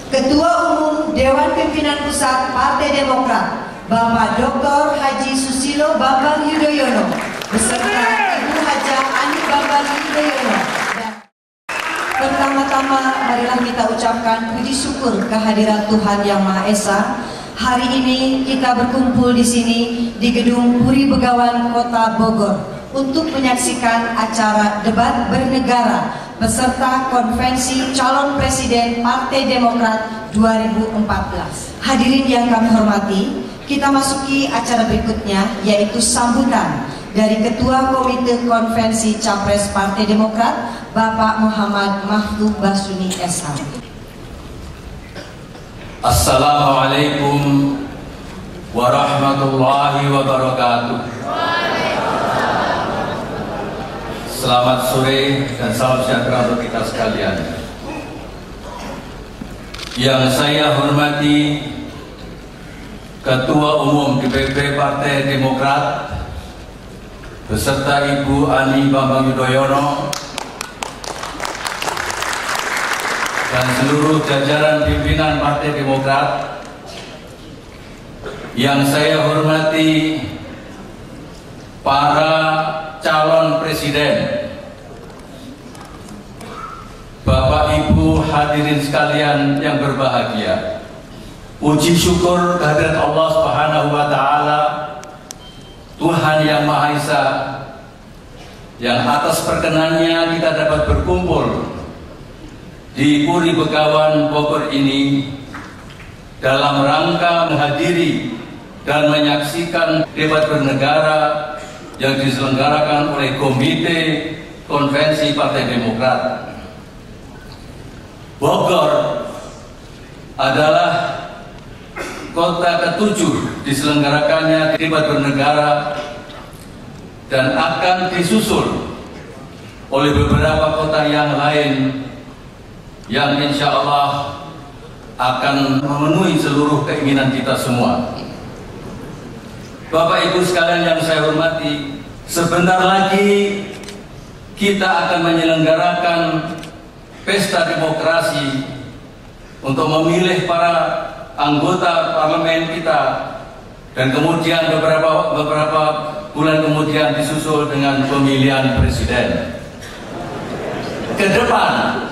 Ketua Umum Dewan Pimpinan Pusat Partai Demokrat, Bapak Dr. Haji Susilo Bambang Yudhoyono, beserta Ibu Haja Ani Bambang Yudhoyono. Pertama-tama, marilah kita ucapkan puji syukur kehadiran Tuhan Yang Maha Esa. Hari ini kita berkumpul di sini di Gedung Puri Begawan Kota Bogor untuk menyaksikan acara debat bernegara beserta konvensi calon presiden Partai Demokrat 2014. Hadirin yang kami hormati, kita masuki acara berikutnya, yaitu sambutan dari Ketua Komite Konvensi Capres Partai Demokrat, Bapak Muhammad Mahfud Basuni SH. Assalamualaikum warahmatullahi wabarakatuh. Selamat sore dan salam sejahtera untuk kita sekalian. Yang saya hormati Ketua Umum DPP Partai Demokrat beserta Ibu Ani Bambang Yudhoyono dan seluruh jajaran pimpinan Partai Demokrat. Yang saya hormati para calon presiden, Bapak Ibu hadirin sekalian yang berbahagia. Puji syukur kehadirat Allah Subhanahu wa taala, Tuhan Yang Maha Esa, yang atas perkenannya kita dapat berkumpul di Puri Begawan Bogor ini dalam rangka menghadiri dan menyaksikan debat bernegara yang diselenggarakan oleh Komite Konvensi Partai Demokrat. Bogor adalah kota ke-7 diselenggarakannya debat bernegara dan akan disusul oleh beberapa kota yang lain yang insya Allah akan memenuhi seluruh keinginan kita semua. Bapak Ibu sekalian yang saya hormati, sebentar lagi kita akan menyelenggarakan pesta demokrasi untuk memilih para anggota parlemen kita, dan kemudian beberapa bulan kemudian disusul dengan pemilihan presiden. Ke depan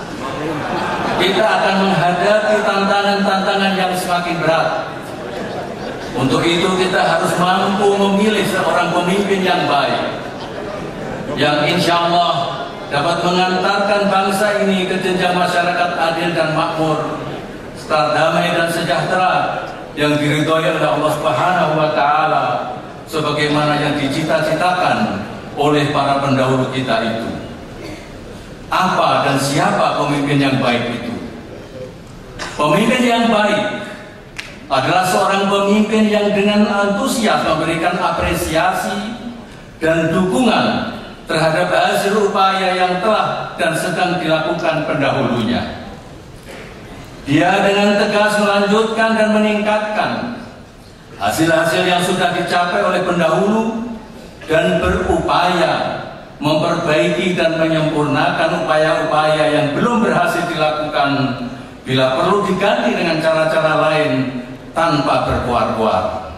kita akan menghadapi tantangan-tantangan yang semakin berat. Untuk itu kita harus mampu memilih seorang pemimpin yang baik, yang insya Allah dapat mengantarkan bangsa ini ke jenjang masyarakat adil dan makmur, serta damai dan sejahtera yang diridhoi oleh Allah Subhanahu wa taala sebagaimana yang dicita-citakan oleh para pendahulu kita itu. Apa dan siapa pemimpin yang baik itu? Pemimpin yang baik adalah seorang pemimpin yang dengan antusias memberikan apresiasi dan dukungan terhadap hasil upaya yang telah dan sedang dilakukan pendahulunya. Dia dengan tegas melanjutkan dan meningkatkan hasil-hasil yang sudah dicapai oleh pendahulu dan berupaya memperbaiki dan menyempurnakan upaya-upaya yang belum berhasil dilakukan, bila perlu diganti dengan cara-cara lain tanpa berkuar-kuar.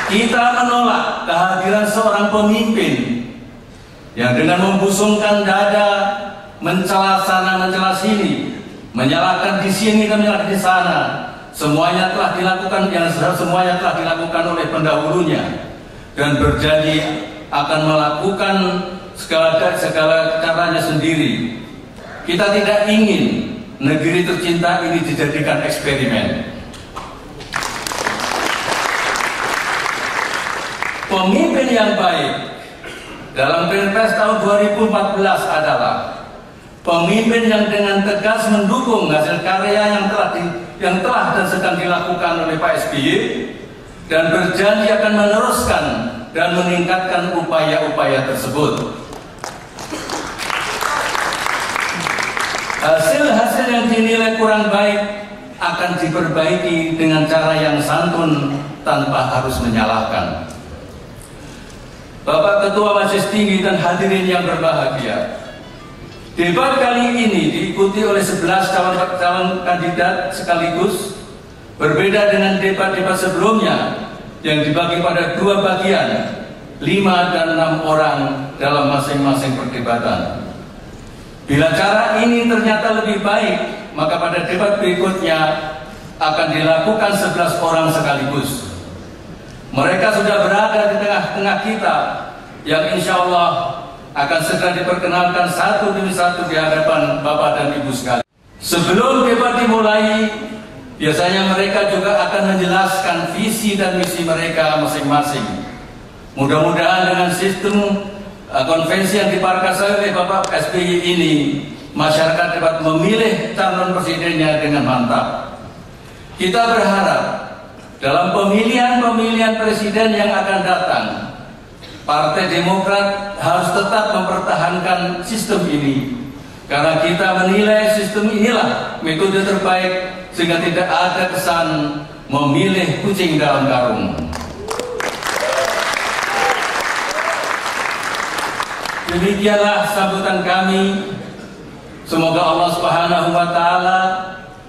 Kita menolak kehadiran seorang pemimpin yang dengan membusungkan dada, mencela sana, mencela sini, menyalahkan di sini dan menyalahkan di sana. Semuanya telah dilakukan, semuanya telah dilakukan oleh pendahulunya, dan berjanji akan melakukan segala caranya sendiri. Kita tidak ingin negeri tercinta ini dijadikan eksperimen. Pemimpin yang baik dalam Pilpres tahun 2014 adalah pemimpin yang dengan tegas mendukung hasil karya yang telah dan sedang dilakukan oleh Pak SBY, dan berjanji akan meneruskan dan meningkatkan upaya-upaya tersebut. Hasil-hasil yang dinilai kurang baik akan diperbaiki dengan cara yang santun tanpa harus menyalahkan. Bapak Ketua Majelis Tinggi dan hadirin yang berbahagia, Debat kali ini diikuti oleh 11 calon kandidat sekaligus, berbeda dengan debat-debat sebelumnya yang dibagi pada 2 bagian, 5 dan 6 orang dalam masing-masing perdebatan. Bila cara ini ternyata lebih baik, maka pada debat berikutnya akan dilakukan 11 orang sekaligus. Mereka sudah berada di tengah-tengah kita yang insya Allah akan segera diperkenalkan satu demi satu di hadapan Bapak dan Ibu sekalian. Sebelum debat dimulai, biasanya mereka juga akan menjelaskan visi dan misi mereka masing-masing. Mudah-mudahan dengan sistem konvensi yang diparkasai oleh Bapak SBY ini, masyarakat dapat memilih calon presidennya dengan mantap. Kita berharap dalam pemilihan presiden yang akan datang, Partai Demokrat harus tetap mempertahankan sistem ini, karena kita menilai sistem inilah metode terbaik sehingga tidak ada kesan memilih kucing dalam karung. Demikianlah sambutan kami. Semoga Allah Subhanahu wa Ta'ala,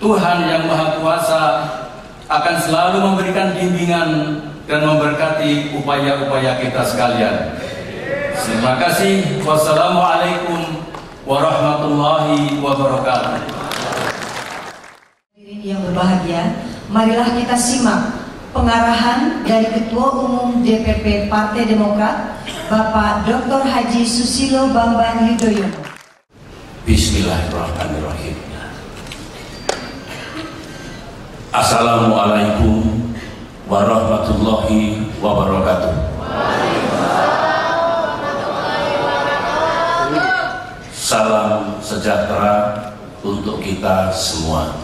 Tuhan yang Maha Kuasa, akan selalu memberikan bimbingan dan memberkati upaya-upaya kita sekalian. Terima kasih. Wassalamualaikum warahmatullahi wabarakatuh. Hadirin yang berbahagia, marilah kita simak pengarahan dari Ketua Umum DPP Partai Demokrat, Bapak Dr. Haji Susilo Bambang Yudhoyono. Bismillahirrahmanirrahim. Assalamualaikum warahmatullahi wabarakatuh. Salam sejahtera untuk kita semua.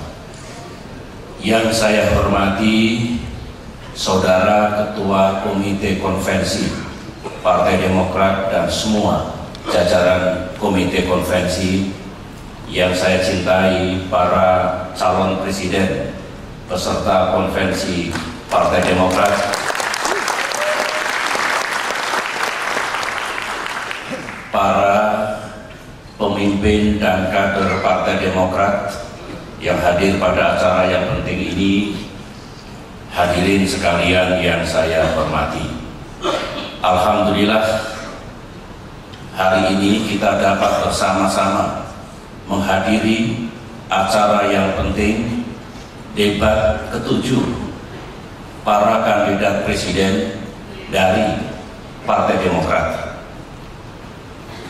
Yang saya hormati Saudara Ketua Komite Konvensi Partai Demokrat dan semua jajaran Komite Konvensi, yang saya cintai para calon presiden peserta konvensi Partai Demokrat, para pemimpin dan kader Partai Demokrat yang hadir pada acara yang penting ini, hadirin sekalian yang saya hormati. Alhamdulillah, hari ini kita dapat bersama-sama menghadiri acara yang penting, debat ke-7 para kandidat presiden dari Partai Demokrat.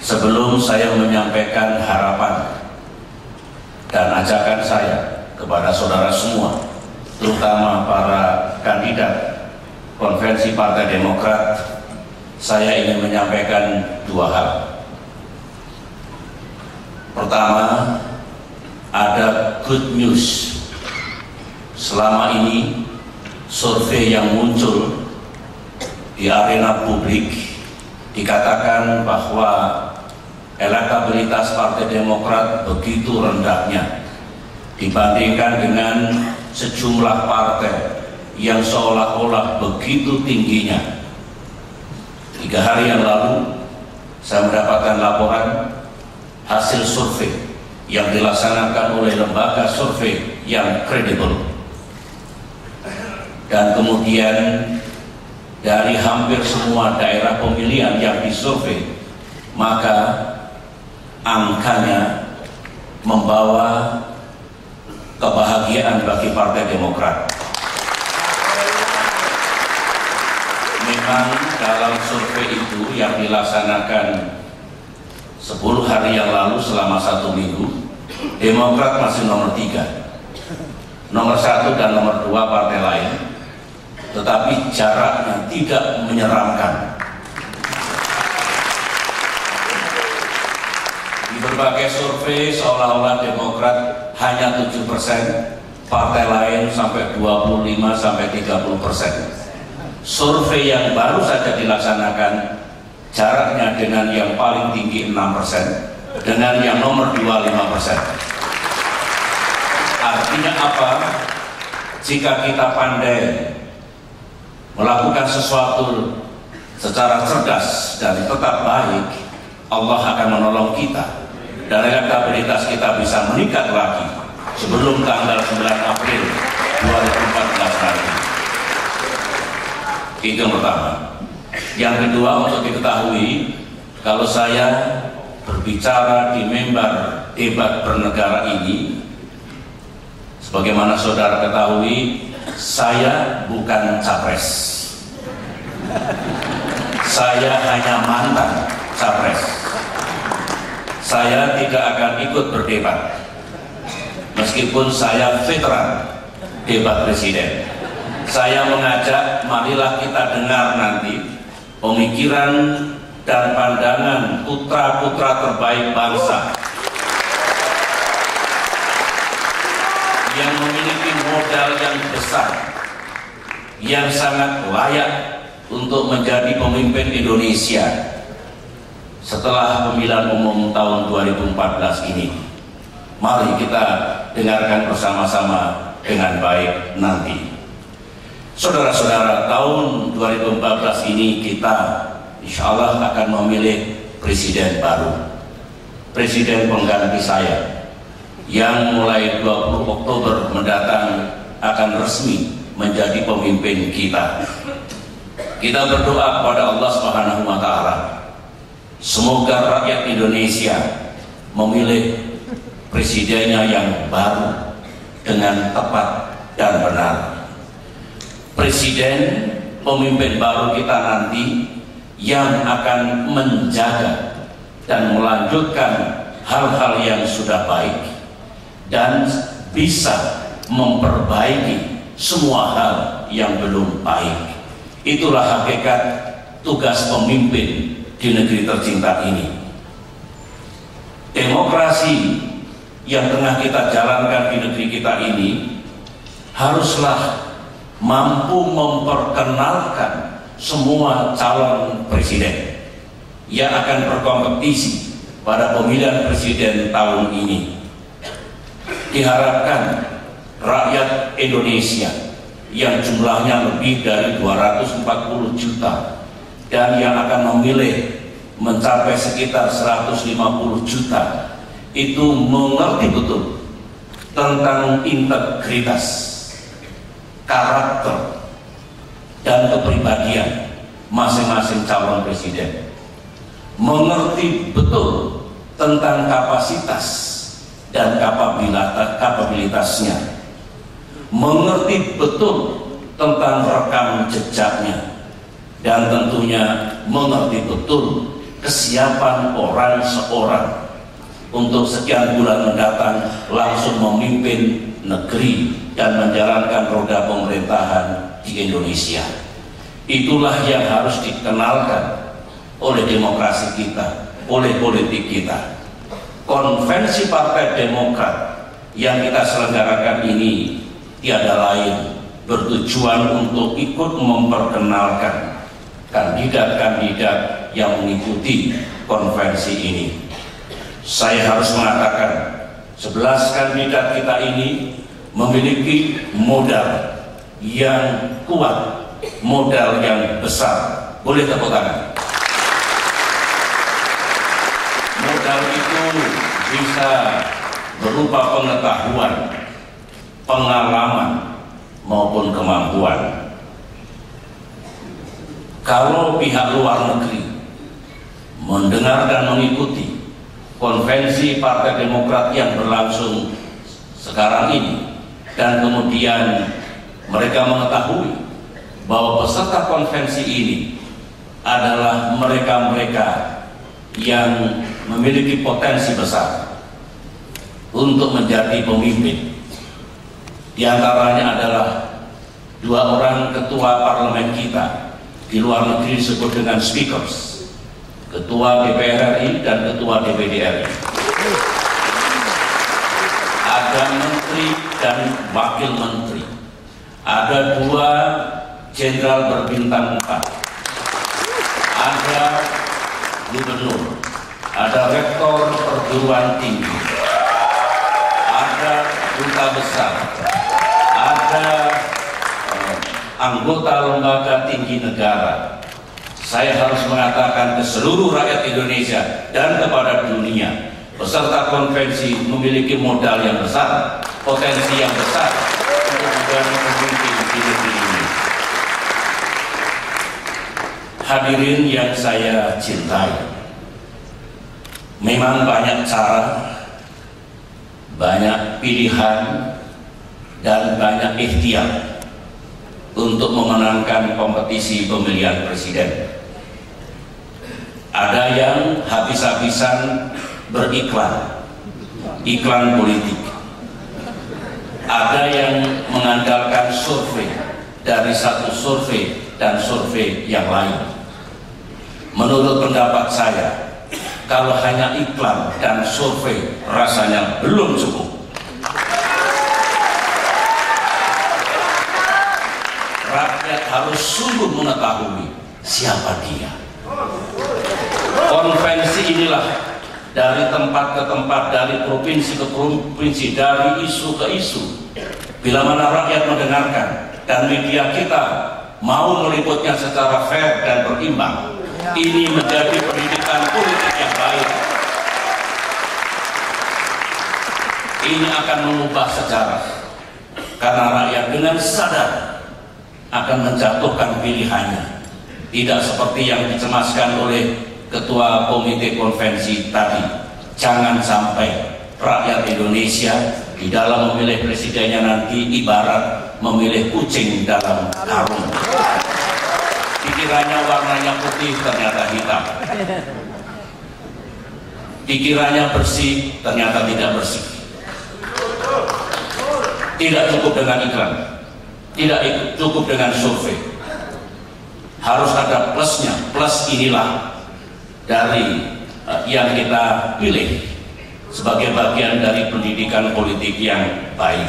Sebelum saya menyampaikan harapan dan ajakan saya kepada saudara semua, terutama para kandidat konvensi Partai Demokrat, saya ingin menyampaikan 2 hal. Pertama, ada good news. Selama ini survei yang muncul di arena publik dikatakan bahwa elektabilitas Partai Demokrat begitu rendahnya dibandingkan dengan sejumlah partai yang seolah-olah begitu tingginya. 3 hari yang lalu saya mendapatkan laporan hasil survei yang dilaksanakan oleh lembaga survei yang kredibel, dan kemudian dari hampir semua daerah pemilihan yang disurvei, maka angkanya membawa kebahagiaan bagi Partai Demokrat. Memang dalam survei itu yang dilaksanakan 10 hari yang lalu selama 1 minggu, Demokrat masih nomor 3, nomor 1 dan nomor 2 partai lain, tetapi jaraknya tidak menyeramkan. Di berbagai survei seolah-olah Demokrat hanya 7%, partai lain sampai 25-30%. Survei yang baru saja dilaksanakan, jaraknya dengan yang paling tinggi 6%, dengan yang nomor 2 5%. Artinya apa? Jika kita pandai melakukan sesuatu secara cerdas dan tetap baik, Allah akan menolong kita. dan elektabilitas kita bisa meningkat lagi sebelum tanggal 9 April 2014 nanti. Itu yang pertama. Yang kedua, untuk diketahui, kalau saya berbicara di mimbar debat bernegara ini, sebagaimana saudara ketahui, saya bukan capres. Saya hanya mantan capres. Saya tidak akan ikut berdebat, meskipun saya veteran debat presiden. Saya mengajak, marilah kita dengar nanti pemikiran dan pandangan putra-putra terbaik bangsa yang memiliki modal yang besar, yang sangat layak untuk menjadi pemimpin Indonesia setelah pemilihan umum tahun 2014 ini. Mari kita dengarkan bersama-sama dengan baik nanti. Saudara-saudara, tahun 2014 ini kita insya Allah akan memilih presiden baru, presiden pengganti saya, yang mulai 20 Oktober mendatang akan resmi menjadi pemimpin kita. Kita berdoa kepada Allah Subhanahu wa Ta'ala, semoga rakyat Indonesia memilih presidennya yang baru dengan tepat dan benar. Presiden pemimpin baru kita nanti yang akan menjaga dan melanjutkan hal-hal yang sudah baik dan bisa memperbaiki semua hal yang belum baik. Itulah hakikat tugas pemimpin di negeri tercinta ini. Demokrasi yang tengah kita jalankan di negeri kita ini haruslah mampu memperkenalkan semua calon presiden yang akan berkompetisi pada pemilihan presiden tahun ini. Diharapkan rakyat Indonesia yang jumlahnya lebih dari 240 juta dan yang akan memilih mencapai sekitar 150 juta itu mengerti betul tentang integritas, karakter, dan kepribadian masing-masing calon presiden, mengerti betul tentang kapasitas dan kapabilitasnya, mengerti betul tentang rekam jejaknya, dan tentunya mengerti betul kesiapan orang seorang untuk sekian bulan mendatang langsung memimpin negeri dan menjalankan roda pemerintahan di Indonesia. Itulah yang harus dikenalkan oleh demokrasi kita, oleh politik kita. Konvensi Partai Demokrat yang kita selenggarakan ini tiada lain bertujuan untuk ikut memperkenalkan kandidat-kandidat yang mengikuti konvensi ini. Saya harus mengatakan 11 kandidat kita ini memiliki modal yang kuat, modal yang besar. Boleh tepuk tangan. Modal itu bisa berupa pengetahuan, pengalaman, maupun kemampuan. Kalau pihak luar negeri mendengar dan mengikuti konvensi Partai Demokrat yang berlangsung sekarang ini, dan kemudian mereka mengetahui bahwa peserta konvensi ini adalah mereka-mereka yang memiliki potensi besar untuk menjadi pemimpin. Di antaranya adalah 2 orang ketua parlemen kita di luar negeri disebut dengan speakers, Ketua DPR RI dan Ketua DPD RI. Ada menteri dan wakil menteri. Ada 2 jenderal berbintang 4. Ada gubernur. Ada rektor perguruan tinggi. Ada duta besar. Ada anggota lembaga tinggi negara. Saya harus mengatakan ke seluruh rakyat Indonesia dan kepada dunia peserta konvensi memiliki modal yang besar, potensi yang besar untuk menjadi pemimpin di negeri ini. Hadirin yang saya cintai, memang banyak cara, banyak pilihan, dan banyak ikhtiar untuk memenangkan kompetisi pemilihan presiden. Ada yang habis-habisan beriklan, iklan politik. Ada yang mengandalkan survei dari satu survei dan survei yang lain. Menurut pendapat saya, kalau hanya iklan dan survei rasanya belum cukup. Rakyat harus sungguh mengetahui siapa dia. Konvensi inilah dari tempat ke tempat, dari provinsi ke provinsi, dari isu ke isu. Bila mana rakyat mendengarkan dan media kita mau meliputnya secara fair dan berimbang, ini menjadi pendidikan politik yang baik. Ini akan mengubah sejarah, karena rakyat dengan sadar akan menjatuhkan pilihannya, tidak seperti yang dicemaskan oleh Ketua Komite Konvensi tadi. Jangan sampai rakyat Indonesia di dalam memilih presidennya nanti ibarat memilih kucing dalam karung. Pikirannya warnanya putih, ternyata hitam. Pikirannya bersih, ternyata tidak bersih. Tidak cukup dengan iklan, tidak cukup dengan survei. Harus ada plusnya. Plus inilah dari yang kita pilih sebagai bagian dari pendidikan politik yang baik.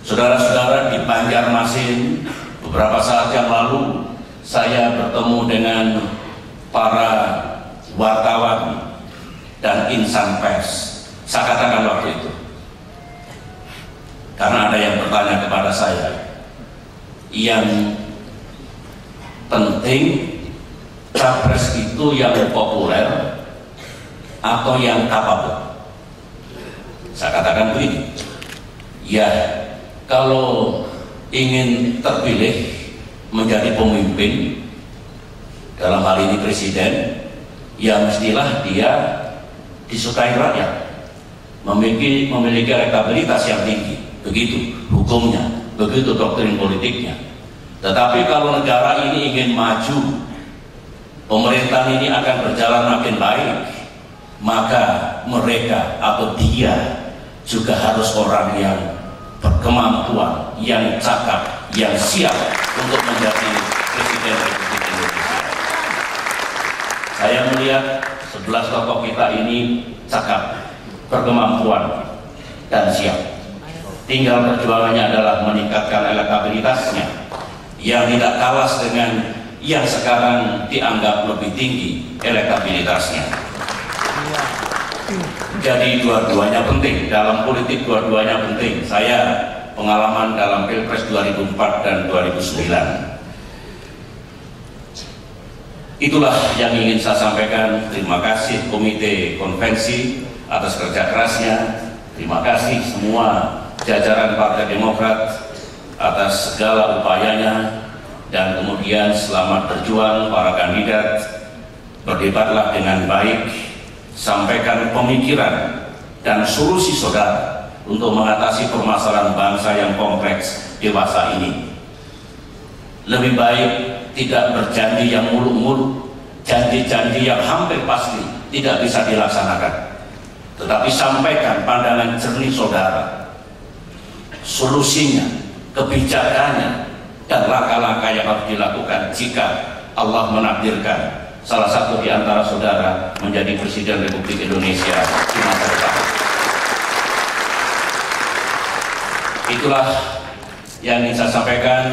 Saudara-saudara, di Banjarmasin beberapa saat yang lalu saya bertemu dengan para wartawan dan insan pers. Saya katakan waktu itu, karena ada yang bertanya kepada saya, yang penting capres itu yang populer atau yang kapabel? Saya katakan begini, ya, kalau ingin terpilih menjadi pemimpin, dalam hal ini presiden, ya mestilah dia disukai rakyat, memiliki elektabilitas yang tinggi. Begitu hukumnya, begitu doktrin politiknya. Tetapi kalau negara ini ingin maju, pemerintahan ini akan berjalan makin baik, maka mereka atau dia juga harus orang yang berkemampuan, yang cakap, yang siap untuk menjadi Presiden Republik Indonesia. Saya melihat 11 tokoh kita ini cakap, berkemampuan, dan siap. Tinggal perjuangannya adalah meningkatkan elektabilitasnya yang tidak kalah dengan yang sekarang dianggap lebih tinggi elektabilitasnya. Jadi dua-duanya penting, dalam politik dua-duanya penting. Saya pengalaman dalam Pilpres 2004 dan 2009. Itulah yang ingin saya sampaikan. Terima kasih Komite Konvensi atas kerja kerasnya. Terima kasih semua jajaran Partai Demokrat atas segala upayanya. Dan kemudian selamat berjuang para kandidat. Berdebatlah dengan baik, sampaikan pemikiran dan solusi saudara untuk mengatasi permasalahan bangsa yang kompleks dewasa ini. Lebih baik tidak berjanji yang muluk-muluk, janji-janji yang hampir pasti tidak bisa dilaksanakan, tetapi sampaikan pandangan jernih saudara, solusinya, kebijakannya, dan langkah-langkah yang harus dilakukan jika Allah menakdirkan salah satu di antara saudara menjadi Presiden Republik Indonesia di masa depan. Itulah yang ingin saya sampaikan.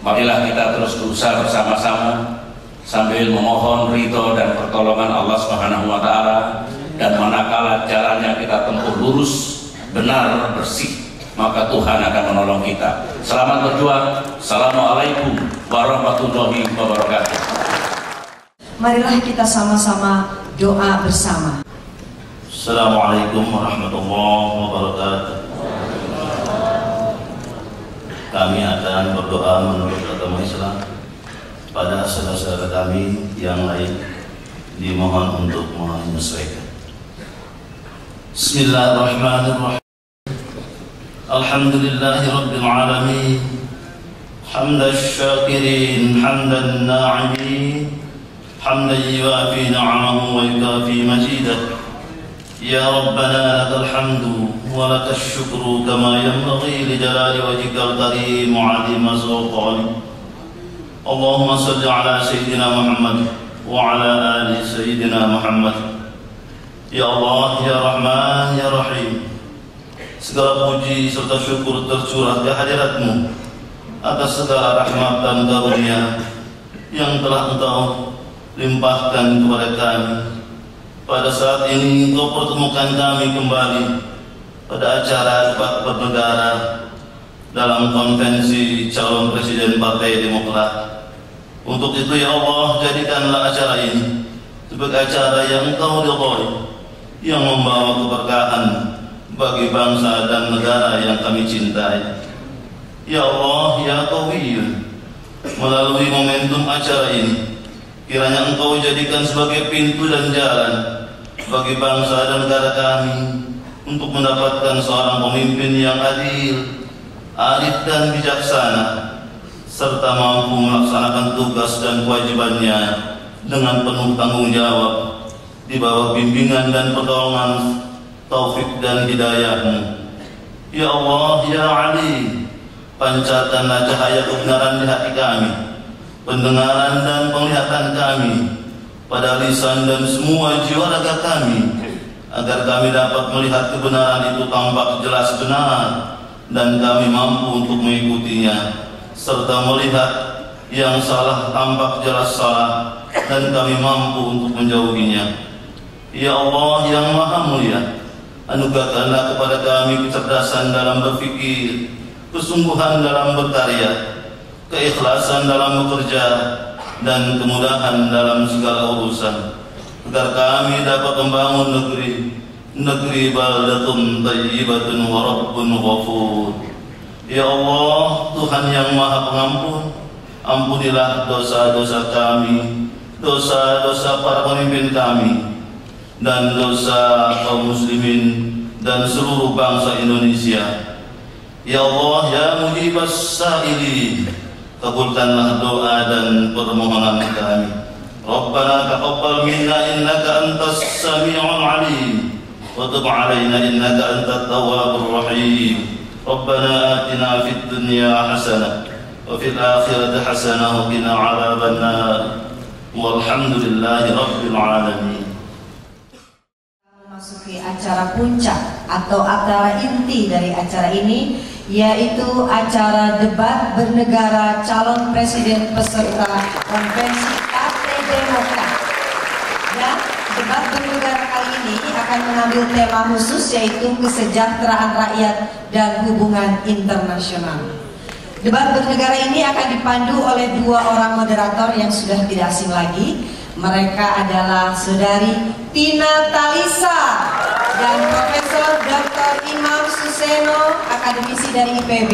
Marilah kita terus berusaha bersama-sama sambil memohon ridho dan pertolongan Allah Subhanahu wa Ta'ala, dan manakala jalannya kita tempuh lurus, benar, bersih, maka Tuhan akan menolong kita. Selamat berjuang. Assalamualaikum warahmatullahi wabarakatuh. Marilah kita sama-sama doa bersama. Assalamualaikum warahmatullahi wabarakatuh. Kami akan berdoa menurut agama Islam pada saudara-saudara kami yang lain, dimohon untuk menyesuaikan. Bismillahirrahmanirrahim. Alhamdulillahi rabbil alamin. Hamdash syakirin, hamdan na'imin, hamdan yuafi ni'amahu wa yukafi majidah. Ya Rabbana lakal hamdu wa lakal syukru kama yanbaghi li jalali wajhikal karim wa 'azimi sultanik. Allahumma salli ala sayyidina Muhammad wa ala ali sayyidina Muhammad. Ya Allah, ya Rahman, ya Rahim, segala puji serta syukur tercurah di hadirat-Mu atas segala rahmat dan karunia yang telah Engkau limpahkan kepada kami. Pada saat ini Engkau pertemukan kami kembali pada acara debat bernegara dalam konvensi calon presiden Partai Demokrat. Untuk itu ya Allah, jadikanlah acara ini sebagai acara yang Engkau ridhoi, yang membawa keberkahan bagi bangsa dan negara yang kami cintai. Ya Allah, ya Qawiyyun, melalui momentum acara ini, kiranya Engkau jadikan sebagai pintu dan jalan bagi bangsa dan negara kami untuk mendapatkan seorang pemimpin yang adil, arif dan bijaksana, serta mampu melaksanakan tugas dan kewajibannya dengan penuh tanggung jawab di bawah bimbingan dan pertolongan taufik dan hidayah-Mu. Ya Allah, ya Ali, pancarkanlah cahaya kebenaran di hati kami, pendengaran dan penglihatan kami, pada lisan dan semua jiwa raga kami, agar kami dapat melihat kebenaran itu tampak jelas benar dan kami mampu untuk mengikutinya, serta melihat yang salah tampak jelas salah dan kami mampu untuk menjauhinya. Ya Allah yang Maha Mulia, anugerahkanlah kepada kami kecerdasan dalam berfikir, kesungguhan dalam berkarya, keikhlasan dalam bekerja, dan kemudahan dalam segala urusan, agar kami dapat membangun negeri baldatun thayyibatun wa rabbun ghafur. Ya Allah, Tuhan yang Maha Pengampun, ampunilah dosa-dosa kami, dosa-dosa para pemimpin kami, dan dosa kaum muslimin dan seluruh bangsa Indonesia. Ya Allah, ya mujibas sa'ilin, kabulkanlah doa dan permohonan kami. Rabbana taqabbal minna innaka antas sami'ul alim wa tub 'alaina innaka antat tawwabur rahim. Rabbana atina fid dunya hasanah wa fil akhirati hasanah wa qina 'adzabannar. Walhamdulillahi rabbil alamin. Memasuki acara puncak atau acara inti dari acara ini, yaitu acara debat bernegara calon presiden peserta konvensi Partai Demokrat. Dan debat bernegara kali ini akan mengambil tema khusus, yaitu kesejahteraan rakyat dan hubungan internasional. Debat bernegara ini akan dipandu oleh dua orang moderator yang sudah tidak asing lagi. Mereka adalah Saudari Tina Talisa dan Profesor Dr. Imam Suseno, akademisi dari IPB.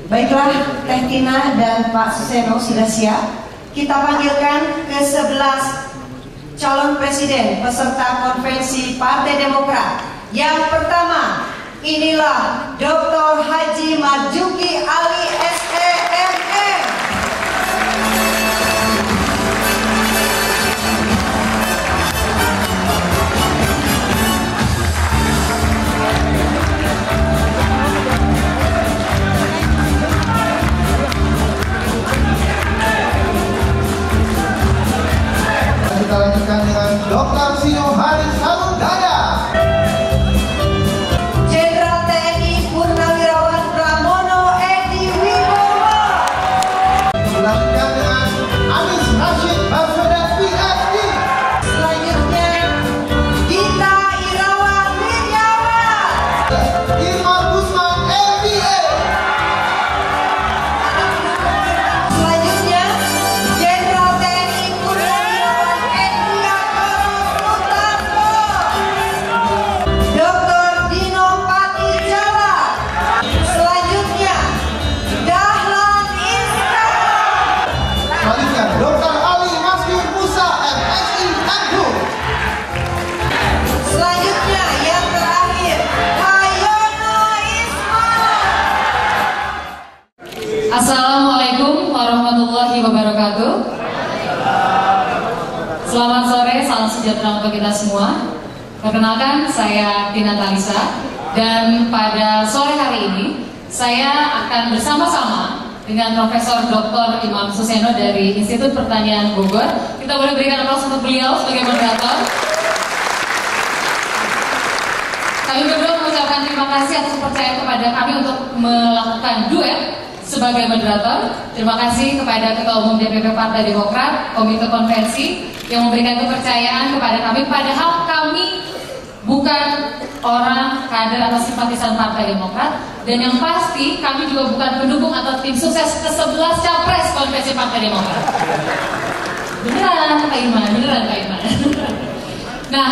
Baiklah, Teh Tina dan Pak Suseno sudah siap. Kita panggilkan ke-11 calon presiden peserta konvensi Partai Demokrat. Yang pertama, inilah Dr. Haji Marzuki Ali SEMM. Kita lanjutkan dengan Dr. Sino Haris Samudana. Jenderal TNI Purnawirawan Pramono Edi Wibowo. warahmatullahi wabarakatuh. Selamat sore, salam sejahtera untuk kita semua. Perkenalkan, saya Tina Talisa, dan pada sore hari ini saya akan bersama-sama dengan Profesor Dr. Imam Suseno dari Institut Pertanian Bogor. Kita boleh berikan aplaus untuk beliau sebagai moderator. Kami berdua mengucapkan terima kasih atas kepercayaan kepada kami untuk melakukan duet sebagai moderator. Terima kasih kepada Ketua Umum DPP Partai Demokrat, Komite Konvensi yang memberikan kepercayaan kepada kami, padahal kami bukan orang kader atau simpatisan Partai Demokrat, dan yang pasti kami juga bukan pendukung atau tim sukses ke-11 Capres Konvensi Partai Demokrat. Beneran Pak Iman, beneran Pak Iman. Nah,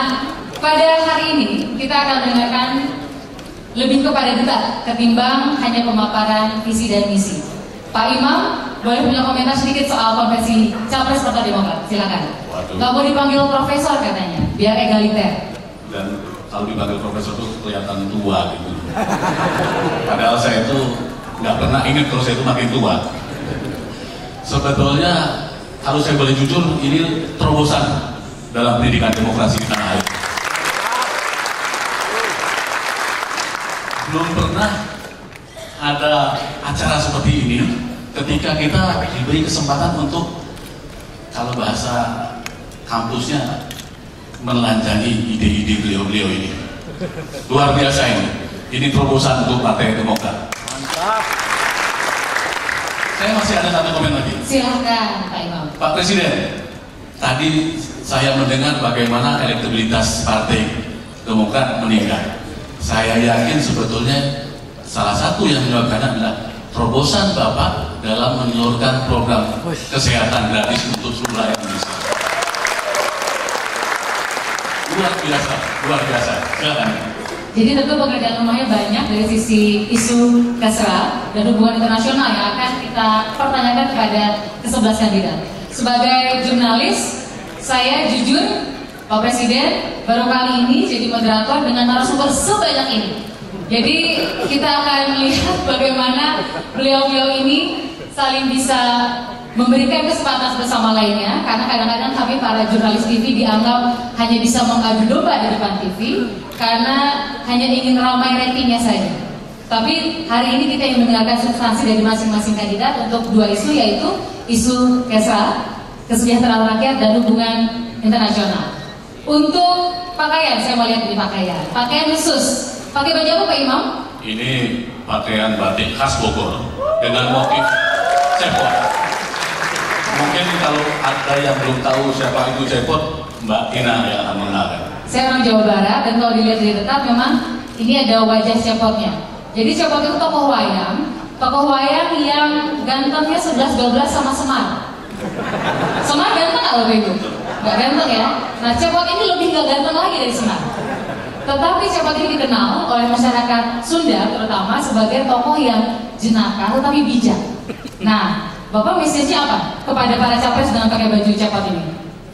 pada hari ini kita akan mendengarkan lebih kepada debat ketimbang hanya pemaparan visi dan misi. Pak Imam boleh punya komentar sedikit soal konvensi Capres Partai Demokrat, silakan. Nggak mau dipanggil profesor katanya, biar egaliter. Dan kalau dipanggil profesor tuh kelihatan tua gitu. Padahal saya itu nggak pernah ingat kalau saya itu makin tua. Sebetulnya harus saya boleh jujur, ini terobosan dalam pendidikan demokrasi di tanah air. Belum pernah ada acara seperti ini ketika kita diberi kesempatan untuk, kalau bahasa kampusnya, menelanjangi ide-ide beliau-beliau ini. Luar biasa ini. Ini terobosan untuk Partai Demokrat. Mantap. Saya masih ada satu komen lagi. Silahkan Pak Imam. Pak Presiden, tadi saya mendengar bagaimana elektabilitas Partai Demokrat meningkat. Saya yakin sebetulnya salah satu yang menyebabkannya adalah terobosan Bapak dalam menyeluruhkan program kesehatan gratis untuk seluruh rakyat Indonesia. Luar biasa. Silakan. Jadi tentu pekerjaan rumahnya banyak dari sisi isu kesra dan hubungan internasional yang akan kita pertanyakan kepada ke-11 kandidat. Sebagai jurnalis, saya jujur, Pak Presiden baru kali ini jadi moderator dengan narasumber sebanyak ini. Jadi kita akan melihat bagaimana beliau-beliau ini saling bisa memberikan kesempatan bersama lainnya, karena kadang-kadang kami para jurnalis TV dianggap hanya bisa mengadu domba di depan TV karena hanya ingin ramai ratingnya saja. Tapi hari ini kita ingin mendengarkan substansi dari masing-masing kandidat untuk dua isu, yaitu isu kesra, kesejahteraan rakyat, dan hubungan internasional. Untuk pakaian, saya mau lihat di pakaian khusus. Pakai baju apa Pak Imam? Ini pakaian batik khas Bogor dengan motif cepot. Mungkin kalau ada yang belum tahu siapa itu cepot, Mbak Tina yang akan mengenalkan. Saya orang Jawa Barat, dan kalau dilihat di dekat memang ini ada wajah cepotnya. Jadi cepot itu tokoh wayang yang gantengnya 11-12 sama Semar. Semar ganteng nggak waktu itu? Nggak ganteng ya. Nah, cepot ini lebih nggak ganteng lagi dari Semar. Tetapi cepot ini dikenal oleh masyarakat Sunda terutama sebagai tokoh yang jenaka tetapi bijak. Nah, Bapak message-nya apa kepada para capres dengan pakai baju cepot ini?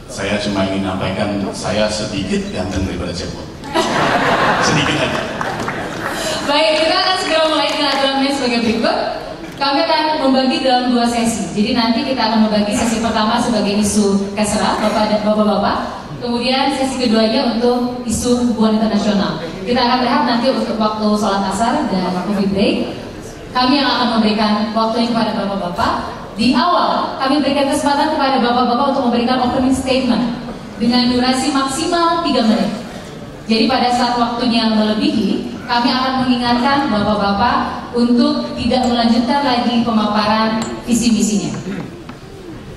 Saya cuma ingin menyampaikan saya sedikit ganteng daripada cepot. Sedikit aja. Baik, kita akan segera mulai dengan aturannya sebagai berikut. Kami akan membagi dalam dua sesi. Jadi nanti kita akan membagi sesi pertama sebagai isu kesra, Bapak dan Bapak-bapak. Kemudian sesi keduanya untuk isu hubungan internasional. Kita akan lihat nanti untuk waktu sholat asar dan coffee break. Kami yang akan memberikan waktu kepada Bapak-bapak. Di awal, kami berikan kesempatan kepada Bapak-bapak untuk memberikan opening statement dengan durasi maksimal 3 menit. Jadi pada saat waktunya melebihi, kami akan mengingatkan Bapak-bapak untuk tidak melanjutkan lagi pemaparan visi misinya.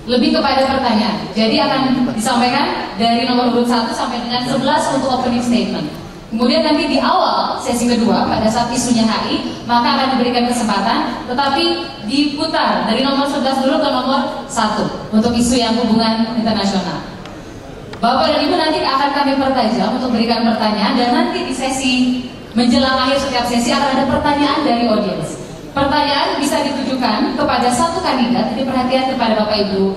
Lebih kepada pertanyaan. Jadi akan disampaikan dari nomor urut 1 sampai dengan 11 untuk opening statement. Kemudian nanti di awal sesi kedua pada saat isunya HI, maka akan diberikan kesempatan, tetapi diputar dari nomor 11 dulu ke nomor 1 untuk isu yang hubungan internasional. Bapak dan Ibu nanti akan kami pertajam untuk berikan pertanyaan, dan nanti di sesi menjelang akhir setiap sesi akan ada pertanyaan dari audiens. Pertanyaan bisa ditujukan kepada satu kandidat, jadi perhatian kepada Bapak Ibu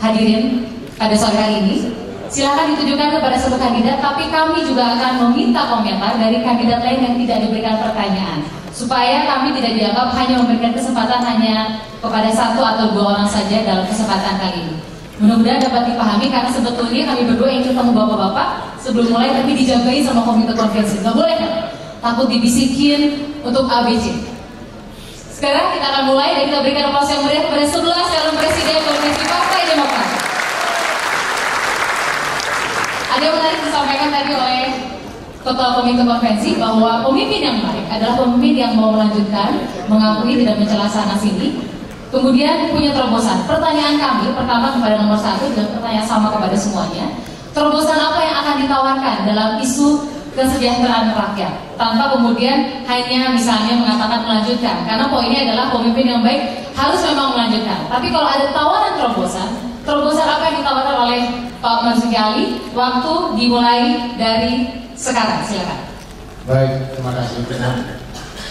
hadirin pada sore hari ini. Silakan ditujukan kepada satu kandidat, tapi kami juga akan meminta komentar dari kandidat lain yang tidak diberikan pertanyaan, supaya kami tidak dianggap hanya memberikan kesempatan hanya kepada satu atau dua orang saja dalam kesempatan kali ini. Mudah-mudahan dapat dipahami, karena sebetulnya kami berdua ingin ketemu bapak-bapak sebelum mulai, tapi dijagai sama komite konvensi. Nggak boleh kan? Takut dibisikin untuk ABC. Sekarang kita akan mulai dan kita berikan aplaus yang meriah kepada 11 calon presiden konvensi Partai Demokrat. Ada yang menarik disampaikan tadi oleh Ketua Komite Konvensi bahwa pemimpin yang baik adalah pemimpin yang mau melanjutkan, mengakui tidak mencela sana sini, kemudian punya terobosan. Pertanyaan kami pertama kepada nomor 1 dan pertanyaan sama kepada semuanya. Terobosan apa yang akan ditawarkan dalam isu kesejahteraan rakyat, tanpa kemudian hanya misalnya mengatakan melanjutkan, karena poinnya adalah pemimpin yang baik harus memang melanjutkan. Tapi kalau ada tawaran terobosan apa yang ditawarkan oleh Pak Marzuki Ali? Waktu dimulai dari sekarang, silakan. Baik, terima kasih.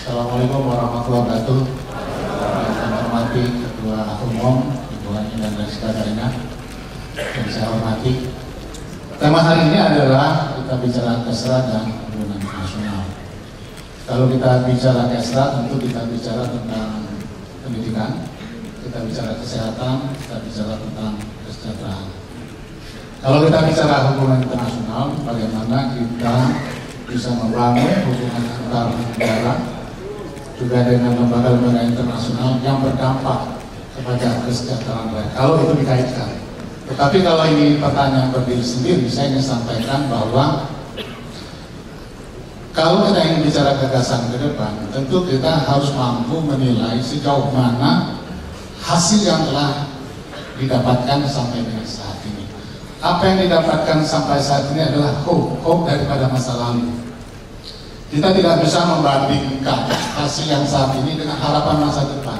Assalamualaikum warahmatullahi wabarakatuh. Saya hormati Ketua Umum Ibu Ani dan Rizka Karina, yang saya hormati. Tema hari ini adalah kita bicara kesra dan hubungan nasional. Kalau kita bicara kesra, tentu kita bicara tentang pendidikan, kita bicara kesehatan, kita bicara tentang kesejahteraan. Kalau kita bicara hubungan internasional, bagaimana kita bisa membangun hubungan antar negara juga dengan lembaga-lembaga internasional yang berdampak kepada kesejahteraan rakyat. Kalau itu dikaitkan. Tetapi kalau ini pertanyaan berdiri sendiri, saya ingin sampaikan bahwa kalau kita ingin bicara gagasan ke depan, tentu kita harus mampu menilai sejauh mana hasil yang telah didapatkan sampai dengan saat ini. Apa yang didapatkan sampai saat ini adalah hope daripada masa lalu. Kita tidak bisa membandingkan hasil yang saat ini dengan harapan masa depan.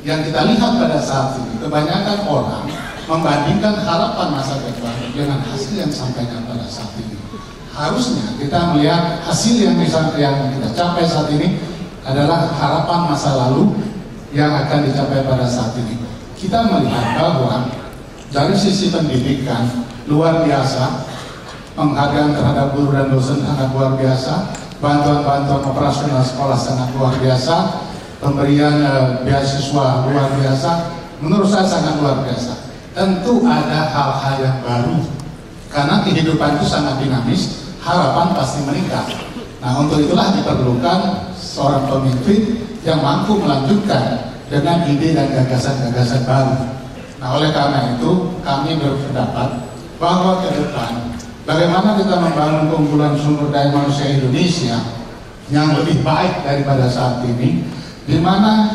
Yang kita lihat pada saat ini, kebanyakan orang membandingkan harapan masa depan dengan hasil yang disampaikan pada saat ini. Harusnya kita melihat hasil yang kita capai saat ini adalah harapan masa lalu yang akan dicapai pada saat ini. Kita melihat bahwa dari sisi pendidikan luar biasa, penghargaan terhadap guru dan dosen sangat luar biasa, bantuan-bantuan operasional sekolah sangat luar biasa, pemberian beasiswa luar biasa, menurut saya sangat luar biasa. Tentu ada hal-hal yang baru, karena kehidupan itu sangat dinamis, harapan pasti meningkat. Nah, untuk itulah diperlukan seorang pemimpin yang mampu melanjutkan dengan ide dan gagasan-gagasan baru. Nah, oleh karena itu kami berpendapat bahwa ke depan bagaimana kita membangun keunggulan sumber daya manusia Indonesia yang lebih baik daripada saat ini, di mana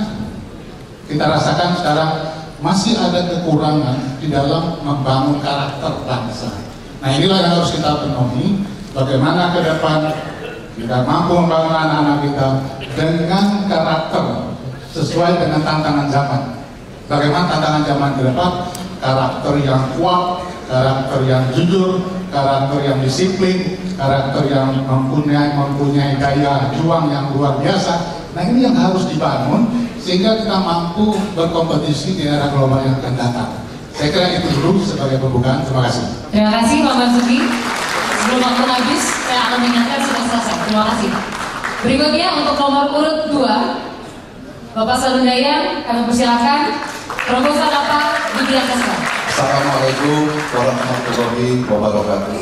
kita rasakan sekarang masih ada kekurangan di dalam membangun karakter bangsa. Nah, inilah yang harus kita penuhi. Bagaimana ke depan kita mampu membangun anak-anak kita dengan karakter sesuai dengan tantangan zaman. Bagaimana tantangan zaman ke depan? Karakter yang kuat, karakter yang jujur, karakter yang disiplin, karakter yang mempunyai daya juang yang luar biasa. Nah, ini yang harus dibangun sehingga kita mampu berkompetisi di era global yang akan datang. Saya kira itu dulu sebagai pembukaan. Terima kasih. Terima kasih Pak Marzuki. Sebelum waktu habis, saya akan mengingatkan sudah selesai. Terima kasih. Berikutnya untuk nomor urut 2, Bapak Sarundaya, kami persilakan. Proposal apa di bidang kesehatan? Assalamualaikum warahmatullahi wabarakatuh.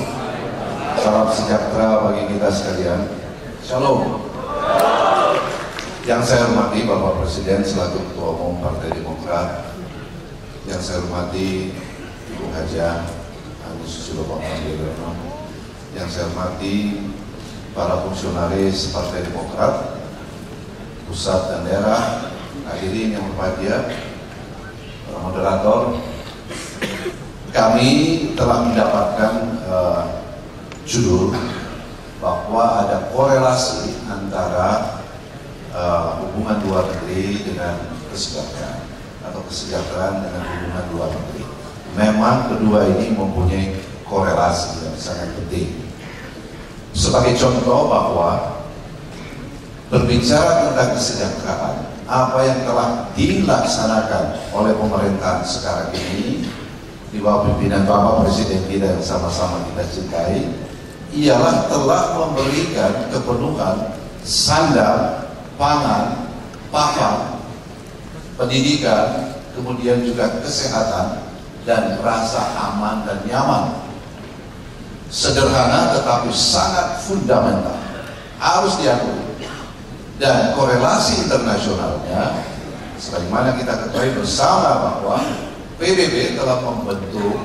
Salam sejahtera bagi kita sekalian. Shalom. Yang saya hormati Bapak Presiden selaku Ketua Umum Partai Demokrat, yang saya hormati Ibu Haja Agus Susilo Bambang Yudhoyono, yang saya hormati para fungsionaris Partai Demokrat pusat dan daerah, hadirin yang berbahagia, para moderator. Kami telah mendapatkan judul bahwa ada korelasi antara hubungan luar negeri dengan kesejahteraan atau kesejahteraan dengan hubungan luar negeri. Memang kedua ini mempunyai korelasi yang sangat penting. Sebagai contoh bahwa berbicara tentang kesejahteraan, apa yang telah dilaksanakan oleh pemerintahan sekarang ini di bawah pimpinan Bapak Presiden kita yang sama-sama kita cintai, ialah telah memberikan kepenuhan sandang, pangan, papan, pendidikan, kemudian juga kesehatan dan rasa aman dan nyaman. Sederhana tetapi sangat fundamental, harus diakui. Dan korelasi internasionalnya, sebagaimana kita ketahui bersama bahwa PBB telah membentuk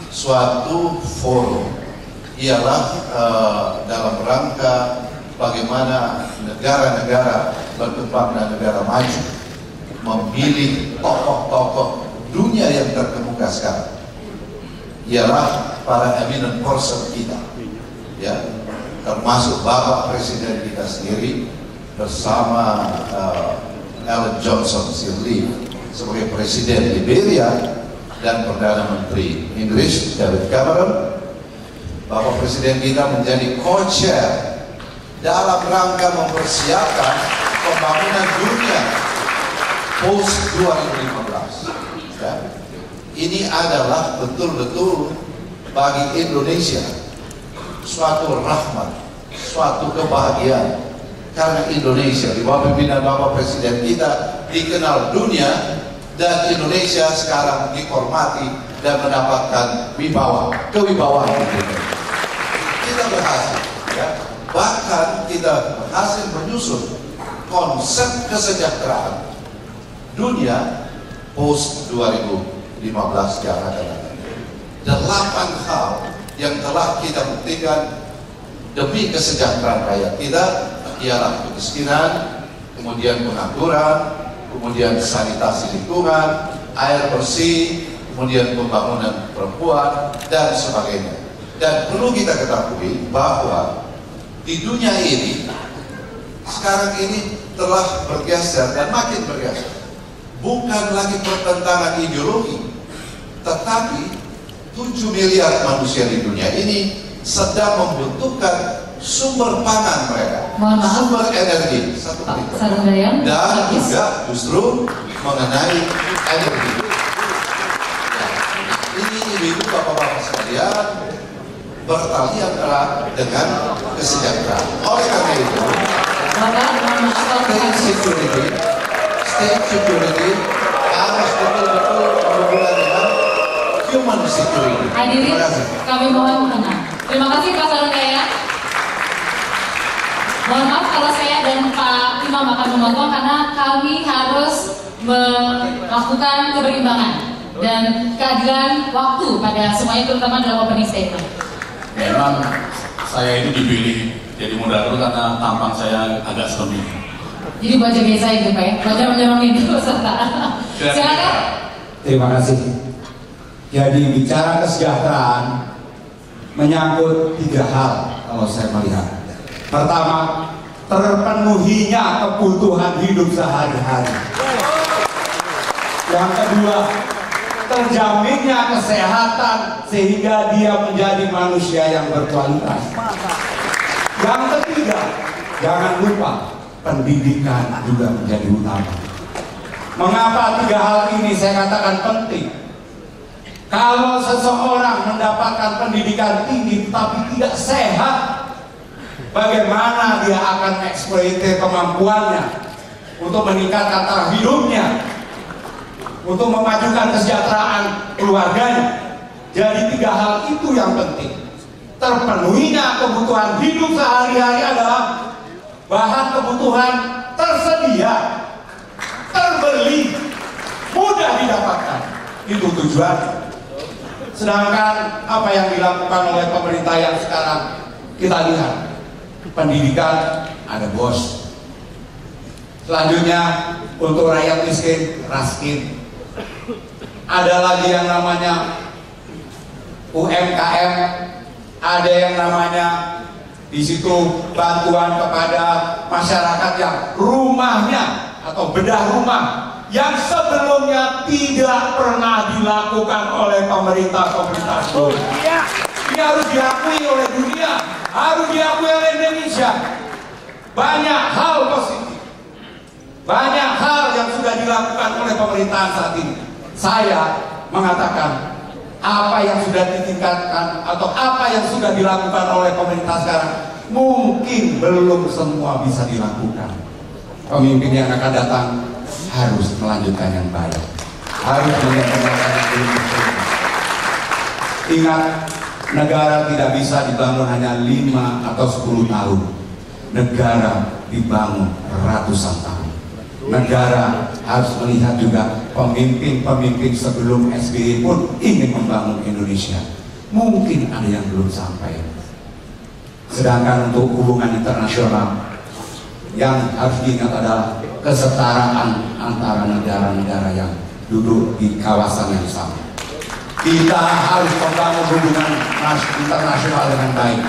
suatu forum, ialah dalam rangka bagaimana negara-negara berkembang dan negara maju memilih tokoh-tokoh dunia yang terkemuka sekarang, ialah para eminent person kita, ya, termasuk Bapak Presiden kita sendiri bersama Ellen Johnson Sirleaf sebagai Presiden Liberia dan Perdana Menteri Inggris David Cameron. Bapak Presiden kita menjadi co-chair dalam rangka mempersiapkan pembangunan dunia post 2015. Ya. Ini adalah betul-betul bagi Indonesia suatu rahmat, suatu kebahagiaan, karena Indonesia di bawah pimpinan Bapak Presiden kita dikenal dunia, dan Indonesia sekarang dihormati dan mendapatkan kewibawaan kita berhasil, ya. Bahkan kita berhasil menyusun konsep kesejahteraan dunia post 2015 yang akan datang. 8 hal yang telah kita buktikan demi kesejahteraan rakyat kita, ialah kemiskinan, kemudian pengangguran, kemudian sanitasi lingkungan, air bersih, kemudian pembangunan perempuan, dan sebagainya. Dan perlu kita ketahui bahwa di dunia ini sekarang ini telah bergeser dan makin bergeser, bukan lagi pertentangan ideologi, tetapi 7 miliar manusia di dunia ini sedang membutuhkan sumber pangan mereka, sumber energi, dan juga justru mengenai energi. Ini ibu-ibu, bapak-bapak sekalian, bertalian erat dengan kesejahteraan. Oleh karena itu, state security harus betul-betul berhubungan dengan human security. Hadirin, kami mohon tenang. Terima kasih Pak Sarunjaya. Mohon maaf kalau saya dan Pak Imam akan memotong karena kami harus melakukan keberimbangan dan keadilan waktu pada semuanya, terutama dalam opening statement. Memang saya ini dipilih jadi moderator karena tampang saya agak serem. Jadi baca biasa itu Pak ya, baca menyorongin dulu serta. Silakan. Terima kasih. Jadi bicara kesejahteraan menyangkut 3 hal kalau saya melihat. Pertama, terpenuhinya kebutuhan hidup sehari-hari. Yang kedua, terjaminnya kesehatan sehingga dia menjadi manusia yang berkualitas. Yang ketiga, jangan lupa pendidikan juga menjadi utama. Mengapa 3 hal ini saya katakan penting? Kalau seseorang mendapatkan pendidikan tinggi tapi tidak sehat, bagaimana dia akan mengeksploitasi kemampuannya untuk meningkatkan taraf hidupnya, untuk memajukan kesejahteraan keluarganya? Jadi 3 hal itu yang penting. Terpenuhinya kebutuhan hidup sehari-hari adalah bahan kebutuhan tersedia, terbeli, mudah didapatkan. Itu tujuan. Sedangkan apa yang dilakukan oleh pemerintah yang sekarang kita lihat, pendidikan ada bos. Selanjutnya untuk rakyat miskin, raskin. Ada lagi yang namanya UMKM, ada yang namanya di situ bantuan kepada masyarakat yang rumahnya atau bedah rumah yang sebelumnya tidak pernah dilakukan oleh pemerintah sebelumnya. Ini harus diakui oleh dunia, harus diakui oleh Indonesia. Banyak hal positif, banyak hal yang sudah dilakukan oleh pemerintahan saat ini. Saya mengatakan apa yang sudah ditingkatkan atau apa yang sudah dilakukan oleh pemerintah sekarang mungkin belum semua bisa dilakukan. Pemimpin yang akan datang harus melanjutkan yang baik, harus menyempurnakan yang belum sempurna. Ingat, negara tidak bisa dibangun hanya 5 atau 10 tahun. Negara dibangun ratusan tahun. Negara harus melihat juga pemimpin-pemimpin sebelum SBY pun ingin membangun Indonesia. Mungkin ada yang belum sampai. Sedangkan untuk hubungan internasional, yang harus diingat adalah kesetaraan antara negara-negara yang duduk di kawasan yang sama. Kita harus membangun hubungan internasional dengan baik,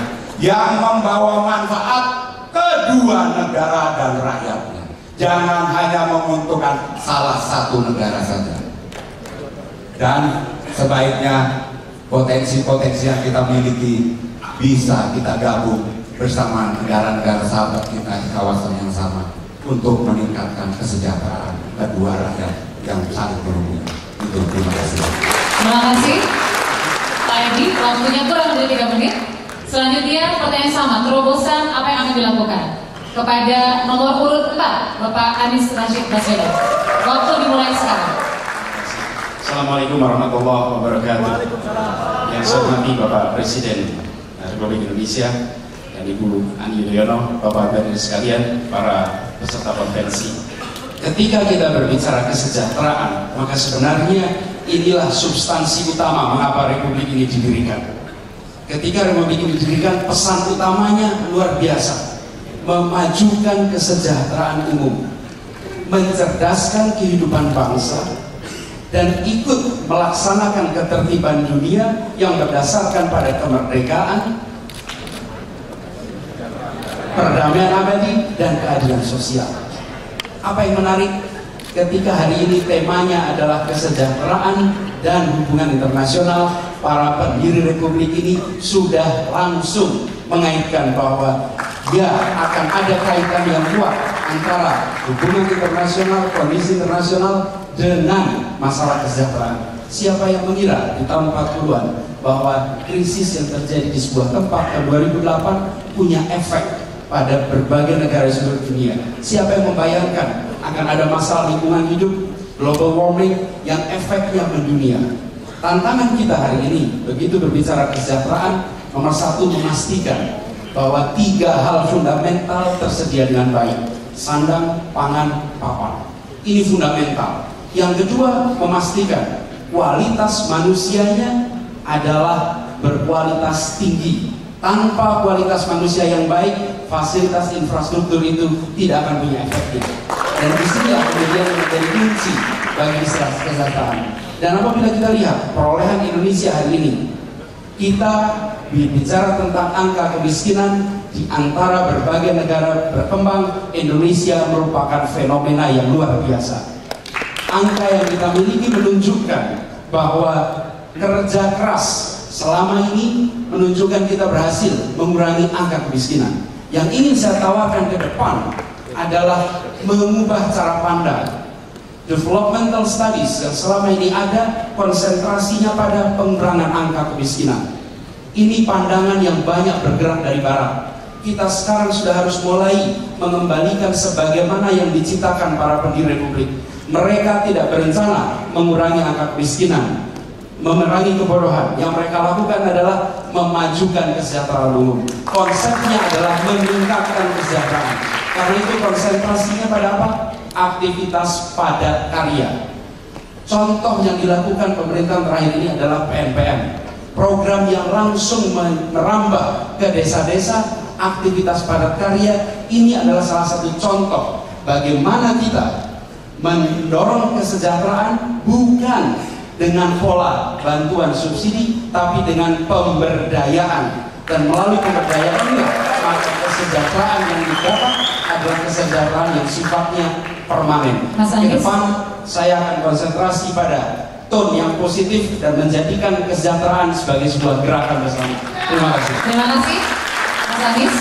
yang membawa manfaat kedua negara dan rakyatnya. Jangan hanya menguntungkan salah satu negara saja. Dan sebaiknya potensi-potensi yang kita miliki bisa kita gabung bersama negara-negara sahabat kita di kawasan yang sama untuk meningkatkan kesejahteraan kedua rakyat yang saling berhubungan. Itu, terima kasih. Terima kasih Pak Edi, waktunya kurang dari 3 menit. Selanjutnya pertanyaan sama, terobosan apa yang akan dilakukan kepada nomor urut 4 Bapak Anies Rashid Baswedan. Waktu dimulai sekarang. Assalamualaikum warahmatullahi wabarakatuh. Yang saya hormati Bapak Presiden Republik Indonesia dan Ibu Ani Yudhoyono, Bapak dan sekalian, para peserta konvensi. Ketika kita berbicara kesejahteraan, maka sebenarnya inilah substansi utama mengapa Republik ini didirikan. Ketika Republik ini didirikan, pesan utamanya luar biasa. Memajukan kesejahteraan umum, mencerdaskan kehidupan bangsa, dan ikut melaksanakan ketertiban dunia yang berdasarkan pada kemerdekaan, perdamaian abadi, dan keadilan sosial. Apa yang menarik ketika hari ini temanya adalah kesejahteraan dan hubungan internasional, para pendiri Republik ini sudah langsung mengaitkan bahwa ya akan ada kaitan yang kuat antara hubungan internasional, kondisi internasional dengan masalah kesejahteraan. Siapa yang mengira di tahun 40-an bahwa krisis yang terjadi di sebuah tempat tahun 2008 punya efek pada berbagai negara di seluruh dunia? Siapa yang membayangkan akan ada masalah lingkungan hidup, global warming yang efeknya mendunia? Tantangan kita hari ini begitu berbicara kesejahteraan, nomor 1 memastikan bahwa 3 hal fundamental tersedia dengan baik: sandang, pangan, papan. Ini fundamental. Yang kedua, memastikan kualitas manusianya adalah berkualitas tinggi. Tanpa kualitas manusia yang baik, fasilitas infrastruktur itu tidak akan punya efektif. Dan disinilah kemudian menjadi kunci bagi kesejahteraan. Dan apabila kita lihat perolehan Indonesia hari ini, kita bicara tentang angka kemiskinan di antara berbagai negara berkembang, Indonesia merupakan fenomena yang luar biasa. Angka yang kita miliki menunjukkan bahwa kerja keras selama ini menunjukkan kita berhasil mengurangi angka kemiskinan. Yang ingin saya tawarkan ke depan adalah mengubah cara pandang. Developmental studies yang selama ini ada konsentrasinya pada pengurangan angka kemiskinan. Ini pandangan yang banyak bergerak dari barat. Kita sekarang sudah harus mulai mengembalikan sebagaimana yang diciptakan para pendiri Republik. Mereka tidak berencana mengurangi angka kemiskinan, memerangi kebodohan. Yang mereka lakukan adalah memajukan kesejahteraan umum. Konsepnya adalah meningkatkan kesejahteraan. Karena itu konsentrasinya pada apa? Aktivitas padat karya. Contoh yang dilakukan pemerintah terakhir ini adalah PNPM, program yang langsung merambah ke desa-desa, aktivitas padat karya. Ini adalah salah satu contoh bagaimana kita mendorong kesejahteraan bukan dengan pola bantuan subsidi, tapi dengan pemberdayaan. Dan melalui pemberdayaan ini, maka kesejahteraan yang didapat adalah kesejahteraan yang sifatnya permanen. Ke depan saya akan konsentrasi pada tone yang positif dan menjadikan kesejahteraan sebagai sebuah gerakan bersama. Terima kasih. Terima kasih, Mas Anies.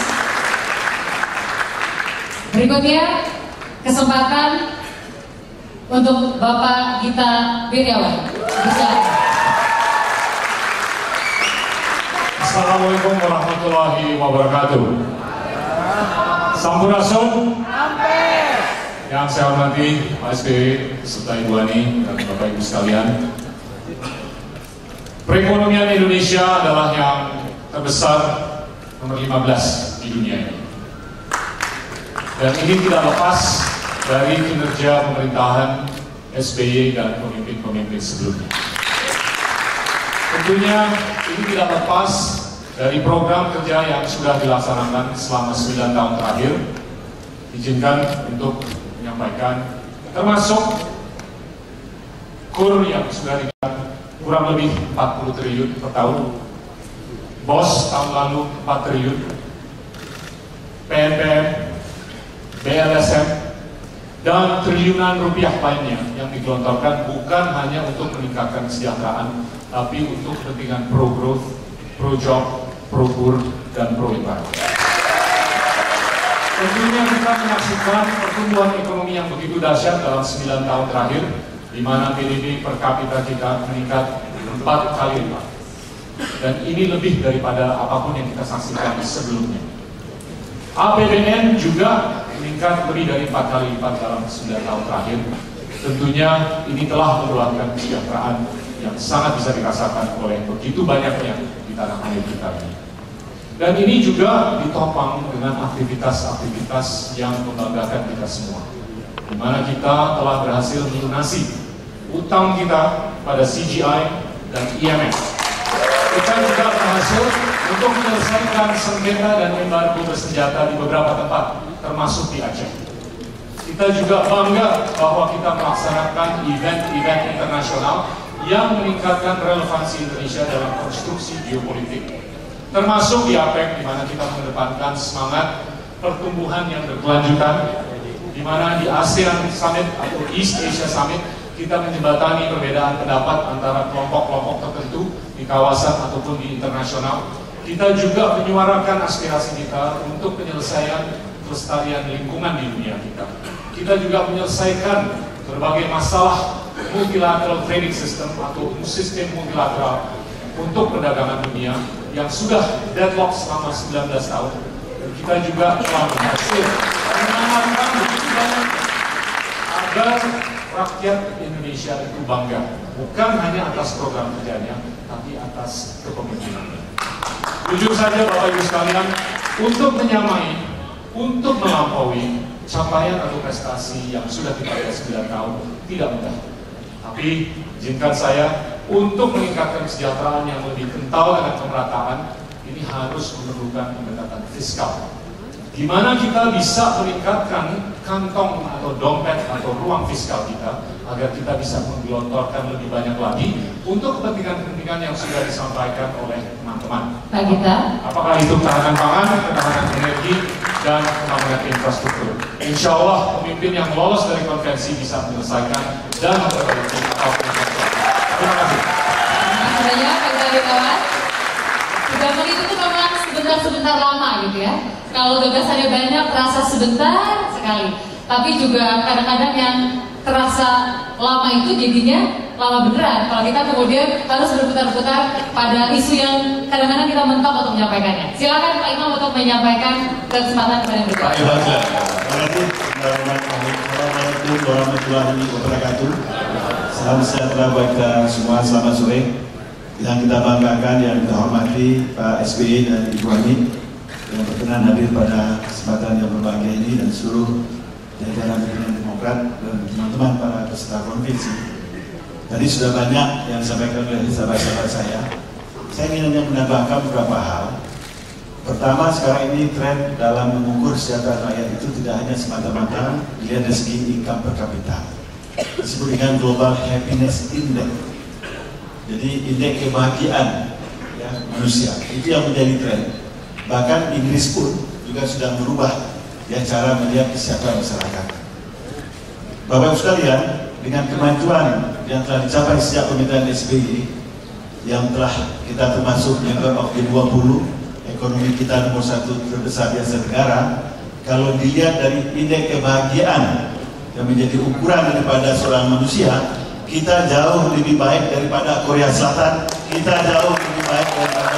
Berikutnya kesempatan untuk Bapak Gita Wirjawan. Bisa. Assalamualaikum warahmatullahi wabarakatuh. Sampurasun. Yang saya hormati Pak SBY beserta Ibu Ani dan Bapak Ibu sekalian. Perekonomian Indonesia adalah yang terbesar nomor 15 di dunia ini. Dan ini tidak lepas dari kinerja pemerintahan SBY dan pemimpin-pemimpin sebelumnya. Tentunya ini tidak lepas dari program kerja yang sudah dilaksanakan selama 9 tahun terakhir. Izinkan untuk menyampaikan, termasuk KUR yang sudah diberikan kurang lebih 40 triliun per tahun, BOS tahun lalu 4 triliun, PNPM, BLSM, dan triliunan rupiah lainnya yang digelontorkan bukan hanya untuk meningkatkan kesejahteraan, tapi untuk kepentingan pro-growth, pro-job, pro-kur, dan pro-environment. Tentunya kita menyaksikan pertumbuhan ekonomi yang begitu dahsyat dalam 9 tahun terakhir, di mana PDB per kapita kita meningkat 4 kali lipat. Dan ini lebih daripada apapun yang kita saksikan sebelumnya. APBN juga meningkat lebih dari 4 kali lipat dalam 9 tahun terakhir. Tentunya ini telah mengeluarkan kesejahteraan yang sangat bisa dirasakan oleh begitu banyaknya di tanah air kita ini. Dan ini juga ditopang dengan aktivitas-aktivitas yang membanggakan kita semua, di mana kita telah berhasil melunasi utang kita pada CGI dan IMF. Kita juga berhasil untuk menyelesaikan sengketa dan embargo bersenjata di beberapa tempat, termasuk di Aceh. Kita juga bangga bahwa kita melaksanakan event-event internasional yang meningkatkan relevansi Indonesia dalam konstruksi geopolitik, termasuk di APEC, di mana kita mengedepankan semangat pertumbuhan yang berkelanjutan, di mana di ASEAN Summit atau East Asia Summit kita menjembatani perbedaan pendapat antara kelompok-kelompok tertentu di kawasan ataupun di internasional. Kita juga menyuarakan aspirasi kita untuk penyelesaian kelestarian lingkungan di dunia kita. Kita juga menyelesaikan berbagai masalah multilateral trading system atau sistem multilateral untuk perdagangan dunia yang sudah deadlock selama 19 tahun. Dan kita juga telah berhasil menanamkan agar rakyat Indonesia itu bangga, bukan hanya atas program kerjanya, tapi atas kepemimpinannya. Jujur saja Bapak Ibu sekalian, untuk menyamai, untuk melampaui capaian atau prestasi yang sudah kita lihat 9 tahun tidak mudah. Tapi izinkan saya untuk meningkatkan kesejahteraan yang lebih kental dengan pemerataan, ini harus memerlukan pendekatan fiskal. Di mana kita bisa meningkatkan kantong atau dompet atau ruang fiskal kita agar kita bisa menggelontorkan lebih banyak lagi untuk kepentingan-kepentingan yang sudah disampaikan oleh teman-teman. Pak Gita, apakah itu ketahanan pangan, ketahanan energi, dan pembangunan infrastruktur. Insya Allah pemimpin yang lolos dari konvensi bisa menyelesaikan dan memperbaiki apapun. Terima kasih. banyak kawan-kawan. Gabung itu tuh memang sebentar-sebentar lama gitu ya. Kalau gagasannya banyak terasa sebentar sekali. Tapi juga kadang-kadang yang terasa lama itu jadinya lama beneran. Kalau kita kemudian harus berputar-putar pada isu yang kadang-kadang kita mentok untuk menyampaikannya. Silakan Pak Imam untuk menyampaikan kesempatan kepada yang berikutnya. Assalamualaikum warahmatullahi wabarakatuh. Salam sejahtera buat kita semua. Selamat sore. Yang kita banggakan, yang kita hormati Pak SBY dan Ibu Ani yang berkenan hadir pada kesempatan yang berbahagia ini, dan seluruh jajaran pimpinan Demokrat dan teman-teman para peserta konvensi. Tadi sudah banyak yang disampaikan oleh sahabat-sahabat saya. Saya ingin hanya menambahkan beberapa hal. Pertama, sekarang ini tren dalam mengukur kesejahteraan rakyat itu tidak hanya semata-mata dilihat dari segi income per kapita. Disebut dengan Global Happiness Index. Jadi indeks kebahagiaan ya, manusia itu yang menjadi tren. Bahkan Inggris pun juga sudah merubah ya cara melihat kesejahteraan masyarakat. Bapak Ibu sekalian, dengan kemajuan yang telah dicapai sejak pemerintahan SBY yang telah kita termasuk member of G20, ekonomi kita nomor 1 terbesar di Asia Tenggara. Kalau dilihat dari indeks kebahagiaan yang menjadi ukuran daripada seorang manusia, kita jauh lebih baik daripada Korea Selatan, kita jauh lebih baik daripada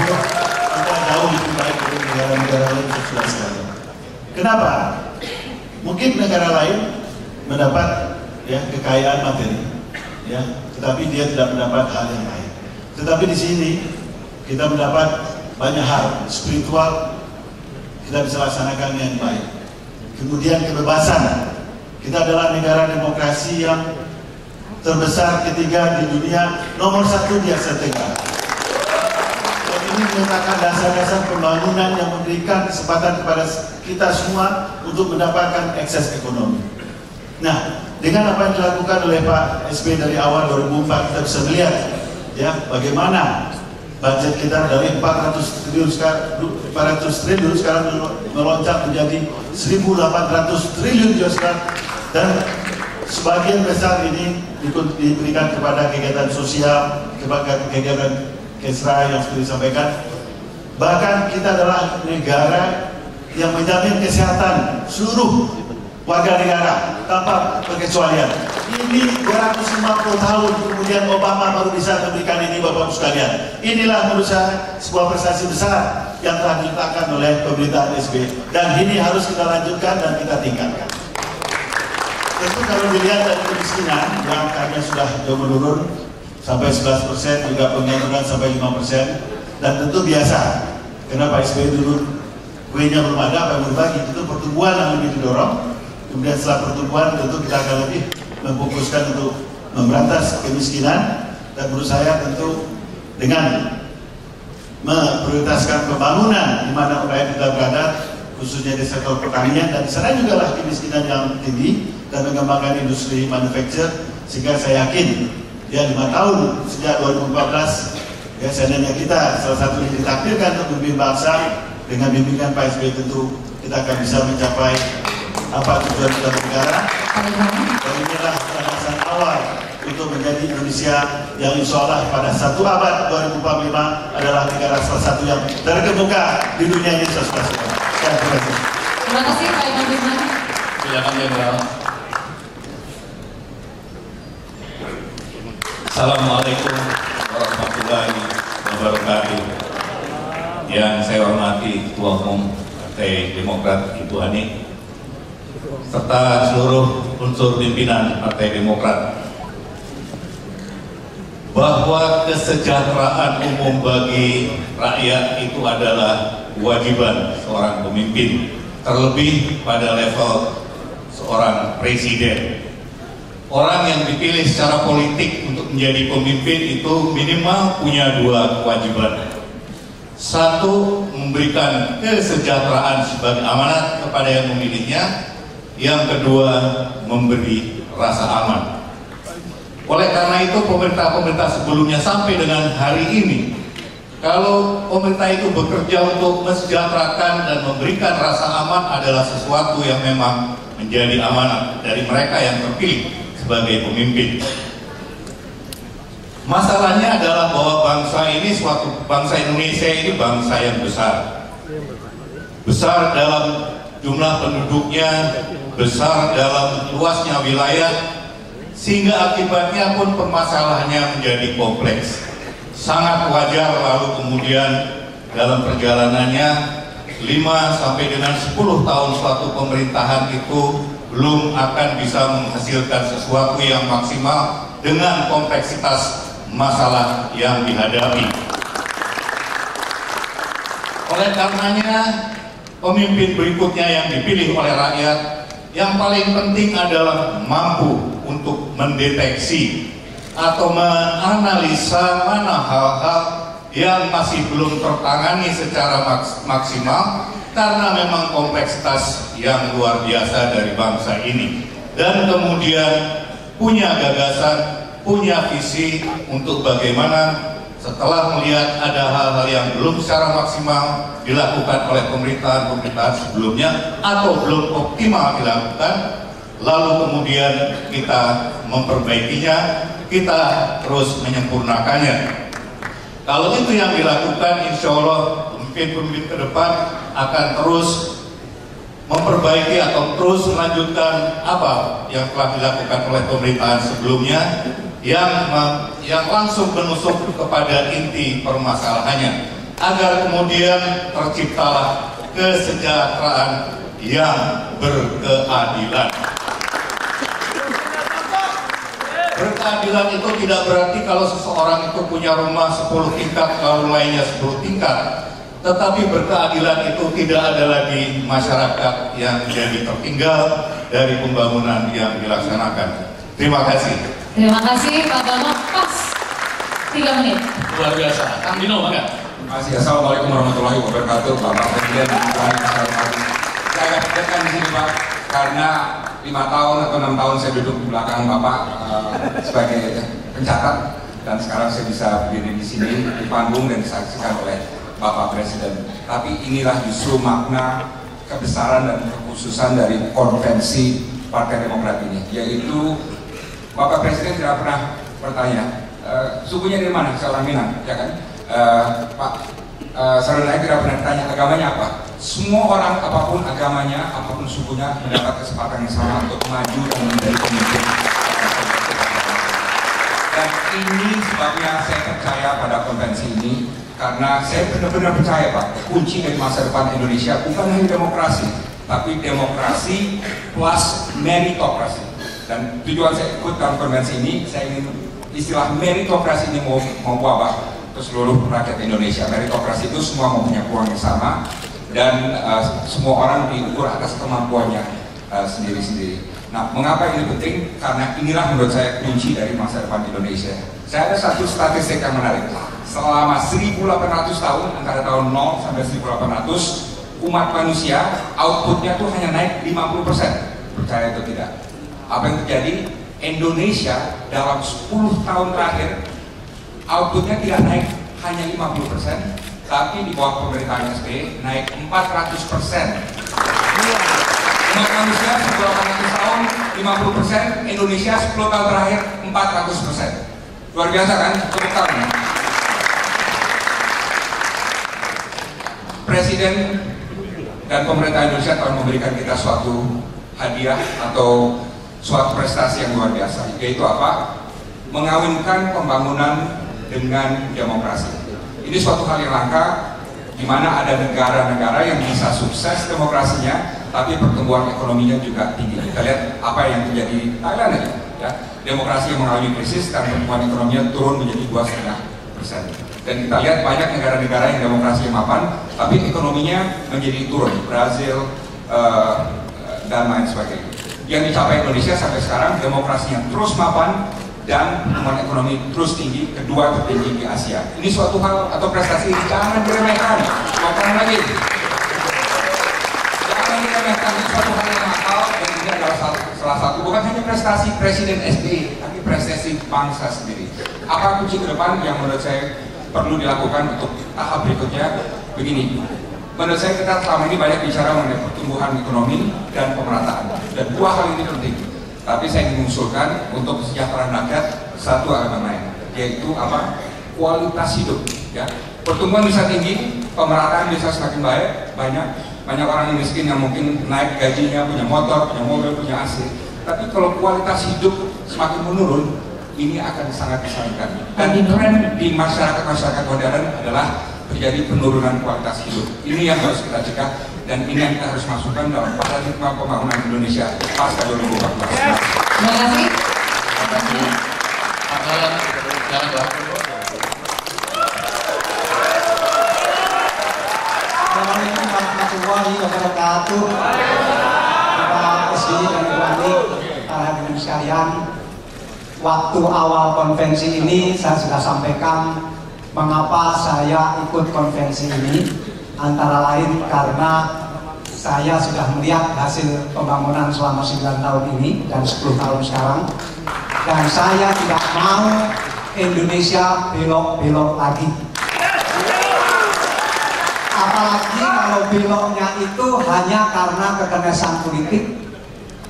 kita jauh lebih baik dari negara-negara lain sudah sekali. Kenapa? Mungkin negara lain mendapat ya kekayaan materi, ya, tetapi dia tidak mendapat hal yang lain. Tetapi di sini kita mendapat banyak hal spiritual, kita bisa laksanakan yang baik. Kemudian kebebasan, kita adalah negara demokrasi yang terbesar ketiga di dunia, nomor 1 di Asia Tenggara. Dan ini merupakan dasar-dasar pembangunan yang memberikan kesempatan kepada kita semua untuk mendapatkan akses ekonomi. Nah, dengan apa yang dilakukan oleh Pak SB dari awal 2004, kita bisa melihat ya bagaimana budget kita dari 400 triliun sekarang melonjak menjadi 1.800 triliun US dollar, dan sebagian besar ini diberikan kepada kegiatan sosial, kegiatan kesra yang sudah disampaikan. Bahkan kita adalah negara yang menjamin kesehatan seluruh warga negara tanpa perkecualian. Ini 250 tahun kemudian Obama baru bisa memberikan ini, Bapak-Ibu sekalian. Inilah menurut saya sebuah prestasi besar yang telah diletakkan oleh pemerintahan SB, dan ini harus kita lanjutkan dan kita tingkatkan. Tentu kalau dilihat dari kemiskinan yang angkanya sudah jauh menurun sampai 11%, juga pengangguran sampai 5%, dan tentu biasa karena Pak SB dulu kuenya belum ada, apa yang berbagi, itu pertumbuhan yang lebih didorong. Kemudian setelah pertumbuhan tentu kita akan lebih memfokuskan untuk memberantas kemiskinan, dan menurut saya tentu dengan memprioritaskan pembangunan di mana rakyat kita berada, khususnya di sektor pertanian, dan di sana juga lah kemiskinan yang tinggi, dan mengembangkan industri manufacture, sehingga saya yakin ya 5 tahun sejak 2014 ya seandainya kita salah satu yang ditakdirkan untuk memimpin bangsa dengan bimbingan Pak SB, tentu kita akan bisa mencapai apa tujuan kita bernegara. Dan inilah landasan awal untuk menjadi Indonesia yang insya Allah pada 1 abad 2045 adalah negara salah satu yang terkemuka di dunia ini. Terima kasih Pak Imam Bisman. Silakan Jenderal. Assalamualaikum warahmatullahi wabarakatuh. Yang saya hormati Ketua Umum Partai Demokrat Ibu Ani, serta seluruh unsur pimpinan Partai Demokrat, bahwa kesejahteraan umum bagi rakyat itu adalah kewajiban seorang pemimpin, terlebih pada level seorang presiden. Orang yang dipilih secara politik untuk menjadi pemimpin itu minimal punya 2 kewajiban. 1, memberikan kesejahteraan sebagai amanat kepada yang memilihnya. Yang kedua, memberi rasa aman. Oleh karena itu pemerintah-pemerintah sebelumnya sampai dengan hari ini, kalau pemerintah itu bekerja untuk mensejahterakan dan memberikan rasa aman adalah sesuatu yang memang menjadi amanat dari mereka yang terpilih sebagai pemimpin. Masalahnya adalah bahwa bangsa ini, suatu bangsa Indonesia ini bangsa yang besar. Besar dalam jumlah penduduknya, besar dalam luasnya wilayah, sehingga akibatnya pun permasalahannya menjadi kompleks. Sangat wajar lalu kemudian dalam perjalanannya 5 sampai dengan 10 tahun suatu pemerintahan itu belum akan bisa menghasilkan sesuatu yang maksimal dengan kompleksitas masalah yang dihadapi. Oleh karenanya pemimpin berikutnya yang dipilih oleh rakyat, yang paling penting adalah mampu untuk mendeteksi atau menganalisa mana hal-hal yang masih belum tertangani secara maksimal karena memang kompleksitas yang luar biasa dari bangsa ini, dan kemudian punya gagasan, punya visi untuk bagaimana setelah melihat ada hal-hal yang belum secara maksimal dilakukan oleh pemerintahan-pemerintahan sebelumnya atau belum optimal dilakukan, lalu kemudian kita memperbaikinya, kita terus menyempurnakannya. Kalau itu yang dilakukan, insya Allah pemimpin-pemimpin ke depan akan terus memperbaiki atau terus melanjutkan apa yang telah dilakukan oleh pemerintahan sebelumnya yang langsung menusuk kepada inti permasalahannya. agar kemudian terciptalah kesejahteraan yang berkeadilan. Berkeadilan itu tidak berarti kalau seseorang itu punya rumah 10 tingkat, lalu lainnya 10 tingkat. Tetapi berkeadilan itu tidak ada lagi masyarakat yang jadi tertinggal dari pembangunan yang dilaksanakan. Terima kasih. Terima kasih Pak Dono. Pas 3 menit. Luar biasa. Kang Dino, bangga. Terima kasih. Assalamualaikum warahmatullahi wabarakatuh. Bapak Presiden dan saya katakan di sini Pak, karena 5 tahun atau 6 tahun saya duduk di belakang Bapak sebagai pencatat, dan sekarang saya bisa berdiri di sini di panggung dan disaksikan oleh Bapak Presiden. Tapi inilah justru makna kebesaran dan kekhususan dari konvensi Partai Demokrat ini, yaitu Bapak Presiden tidak pernah bertanya sukunya dari mana, seorang Minang, ya kan? Pak Sarunai tidak pernah ditanya agamanya apa. Semua orang apapun agamanya, apapun sukunya mendapat kesempatan yang sama untuk maju dan menjadi pemimpin. Dan ini sebabnya saya percaya pada konvensi ini, karena saya benar-benar percaya Pak, kunci dari masa depan Indonesia bukan hanya demokrasi, tapi demokrasi plus meritokrasi. Dan tujuan saya ikut dalam konvensi ini, saya ingin istilah meritokrasi ini mau wabah ke seluruh rakyat Indonesia. Meritokrasi itu semua mempunyai peluang yang sama, dan semua orang diukur atas kemampuannya sendiri-sendiri. Nah, mengapa ini penting? Karena inilah menurut saya kunci dari masa depan Indonesia. Saya ada satu statistik yang menarik. Selama 1800 tahun, antara tahun 0 sampai 1800, umat manusia outputnya tuh hanya naik 50%. Percaya atau tidak? Apa yang terjadi? Indonesia dalam 10 tahun terakhir outputnya tidak naik hanya 50%, tapi di bawah pemerintahan SBY naik 400%. Umat manusia 1800 tahun 50%, Indonesia 10 tahun terakhir 400%. Luar biasa kan? Tepuk tangan. Presiden dan pemerintah Indonesia telah memberikan kita suatu hadiah atau suatu prestasi yang luar biasa, yaitu apa? Mengawinkan pembangunan dengan demokrasi. Ini suatu hal yang langka, di mana ada negara-negara yang bisa sukses demokrasinya, tapi pertumbuhan ekonominya juga tinggi. Kita lihat apa yang terjadi di Thailand aja, ya. Demokrasi yang mengalami krisis dan pertumbuhan ekonominya turun menjadi 2,5%. Dan kita lihat banyak negara-negara yang demokrasi yang mapan, tapi ekonominya menjadi turun. Brazil dan lain sebagainya. Yang dicapai Indonesia sampai sekarang, demokrasinya terus mapan dan pertumbuhan ekonomi terus tinggi, kedua tertinggi di Asia. Ini suatu hal atau prestasi jangan diremehkan. Makan lagi. Jangan diremehkan, ini suatu hal yang mahal, dan ini adalah salah satu bukan hanya prestasi Presiden SBY, tapi prestasi bangsa sendiri. Apa kunci ke depan yang menurut saya perlu dilakukan untuk tahap berikutnya? Begini, menurut saya kita selama ini banyak bicara mengenai pertumbuhan ekonomi dan pemerataan, dan dua hal ini penting. Tapi saya ingin mengusulkan untuk kesejahteraan rakyat satu elemen lain, yaitu apa? Kualitas hidup. Ya, pertumbuhan bisa tinggi, pemerataan bisa semakin baik. Banyak orang miskin yang mungkin naik gajinya, punya motor, punya mobil, punya AC. Tapi kalau kualitas hidup semakin menurun, ini akan sangat disayangkan. Dan tren di masyarakat modern adalah terjadi penurunan kualitas hidup. Ini yang harus kita cegah, dan ini yang kita harus masukkan dalam paradigma pembangunan Indonesia pasca 2014. Terima kasih. Assalamualaikum warahmatullahi wabarakatuh. Bapak SBY dan Ibu Ani, para hadirin sekalian, waktu awal konvensi ini saya sudah sampaikan mengapa saya ikut konvensi ini, antara lain karena saya sudah melihat hasil pembangunan selama 9 tahun ini dan 10 tahun sekarang, dan saya tidak mau Indonesia belok-belok lagi. Apalagi kalau beloknya itu hanya karena kekerasan politik,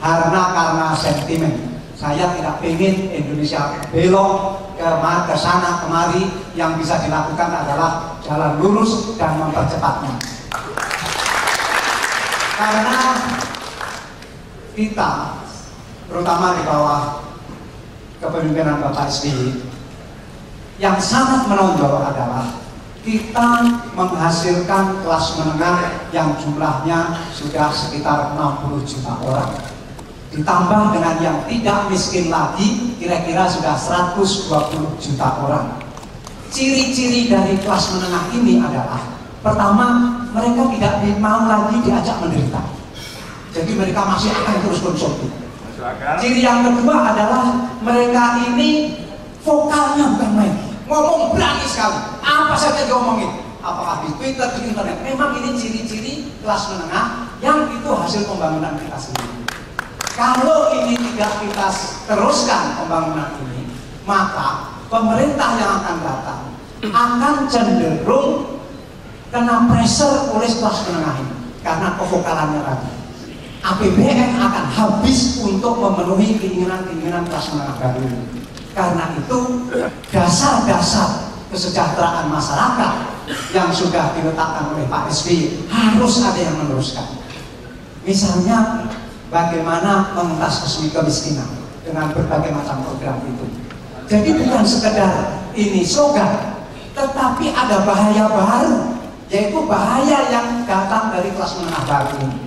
karena sentimen. Saya tidak ingin Indonesia belok ke sana kemari. Yang bisa dilakukan adalah jalan lurus dan mempercepatnya. Karena kita, terutama di bawah kepemimpinan Bapak SBY, yang sangat menonjol adalah kita menghasilkan kelas menengah yang jumlahnya sudah sekitar 60 juta orang. Ditambah dengan yang tidak miskin lagi, kira-kira sudah 120 juta orang. Ciri-ciri dari kelas menengah ini adalah, pertama, mereka tidak mau lagi diajak menderita. Jadi mereka masih akan terus konsumsi. Ciri yang kedua adalah mereka ini vokalnya bukan main, ngomong berani sekali, apa saja diomongin, apakah di Twitter, di internet. Memang ini ciri-ciri kelas menengah yang itu hasil pembangunan kita sendiri. Kalau ini tidak kita teruskan pembangunan ini, maka pemerintah yang akan datang akan cenderung kena pressure oleh kelas menengah ini karena kevokalannya tadi. APBN akan habis untuk memenuhi keinginan-keinginan kelas menengah baru ini. Karena itu dasar-dasar kesejahteraan masyarakat yang sudah diletakkan oleh Pak SBY harus ada yang meneruskan. Misalnya bagaimana mengentas kemiskinan dengan berbagai macam program itu. Jadi bukan sekedar ini slogan, tetapi ada bahaya baru, yaitu bahaya yang datang dari kelas menengah baru ini,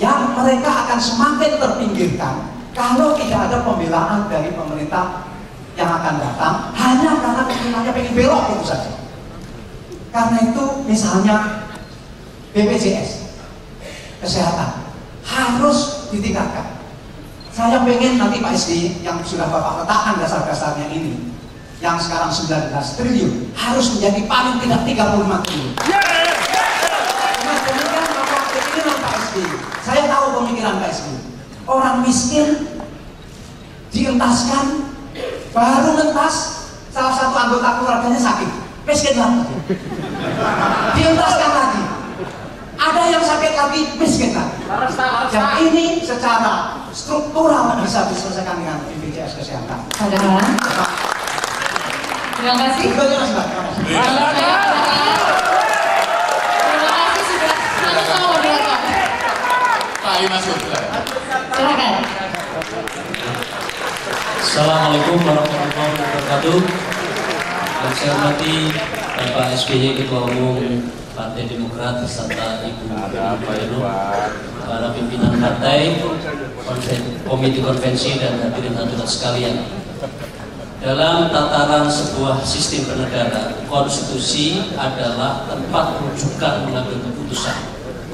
yang mereka akan semakin terpinggirkan kalau tidak ada pembelaan dari pemerintah yang akan datang hanya karena pemerintahnya pengen belok itu saja. Karena itu misalnya BPJS kesehatan harus ditingkatkan. Saya pengen nanti Pak SBY yang sudah Bapak letakkan dasar-dasarnya ini, yang sekarang 19 triliun harus menjadi paling tidak 35 triliun. Nah, demikian Bapak keinginan Pak SBY. Saya tahu pemikiran Pak SBY. Orang miskin dientaskan, baru ngentas salah satu anggota keluarganya sakit, miskin lagi. Dientaskan lagi. Ada yang sakit lagi, miskin lagi. Dan ini secara struktural bisa diselesaikan dengan BPJS Kesehatan. Padahal. Terima kasih. Terima kasih. Terima kasih sudah sama-sama moderator. Pak Ali masuk. Silakan. Assalamualaikum warahmatullahi wabarakatuh. Yang saya hormati Bapak SBY Ketua Umum Partai Demokrat beserta Ibu Yudhoyono, para pimpinan partai, komite konvensi dan hadirin hadirat sekalian. Dalam tataran sebuah sistem bernegara, konstitusi adalah tempat rujukan mengambil keputusan.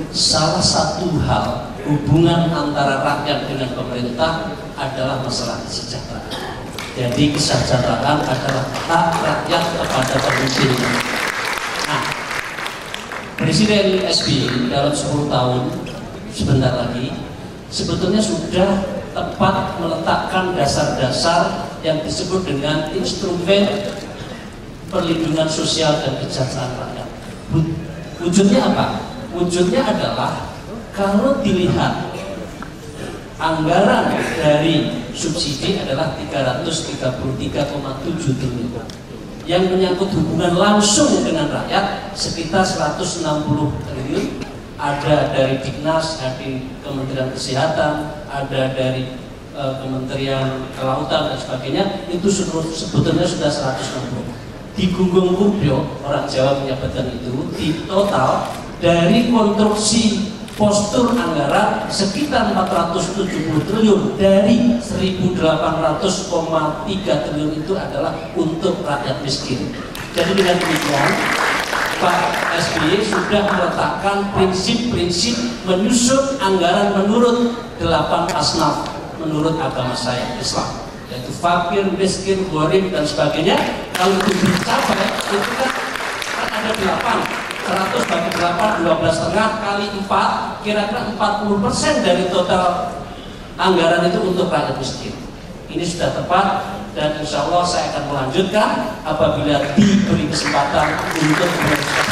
Salah satu hal hubungan antara rakyat dengan pemerintah adalah masalah kesejahteraan. Jadi kesejahteraan adalah hak rakyat kepada pemimpinnya. Nah, Presiden SBY dalam 10 tahun sebentar lagi sebetulnya sudah tepat meletakkan dasar-dasar yang disebut dengan instrumen perlindungan sosial dan kesejahteraan rakyat. Wujudnya apa? Wujudnya adalah kalau dilihat anggaran dari subsidi adalah 333,7 triliun. Yang menyangkut hubungan langsung dengan rakyat sekitar 160 triliun. Ada dari Dignas, dari Kementerian Kesehatan, ada dari Kementerian Kelautan dan sebagainya, itu sebetulnya sudah 160. Di Gunggung Kubyo, orang Jawa menyebutkan itu, di total dari konstruksi postur anggaran sekitar 470 triliun dari 1.800,3 triliun itu adalah untuk rakyat miskin. Jadi dengan demikian Pak SBY sudah meletakkan prinsip-prinsip menyusun anggaran menurut 8 asnaf menurut agama saya Islam, yaitu fakir, miskin, gharib dan sebagainya. Kalau itu dicapai itu kan ada 8, 100 bagi 8, 12,5 kali 4, kira-kira 40% dari total anggaran itu untuk rakyat miskin. Ini sudah tepat dan insya Allah saya akan melanjutkan apabila diberi kesempatan untuk melanjutkan.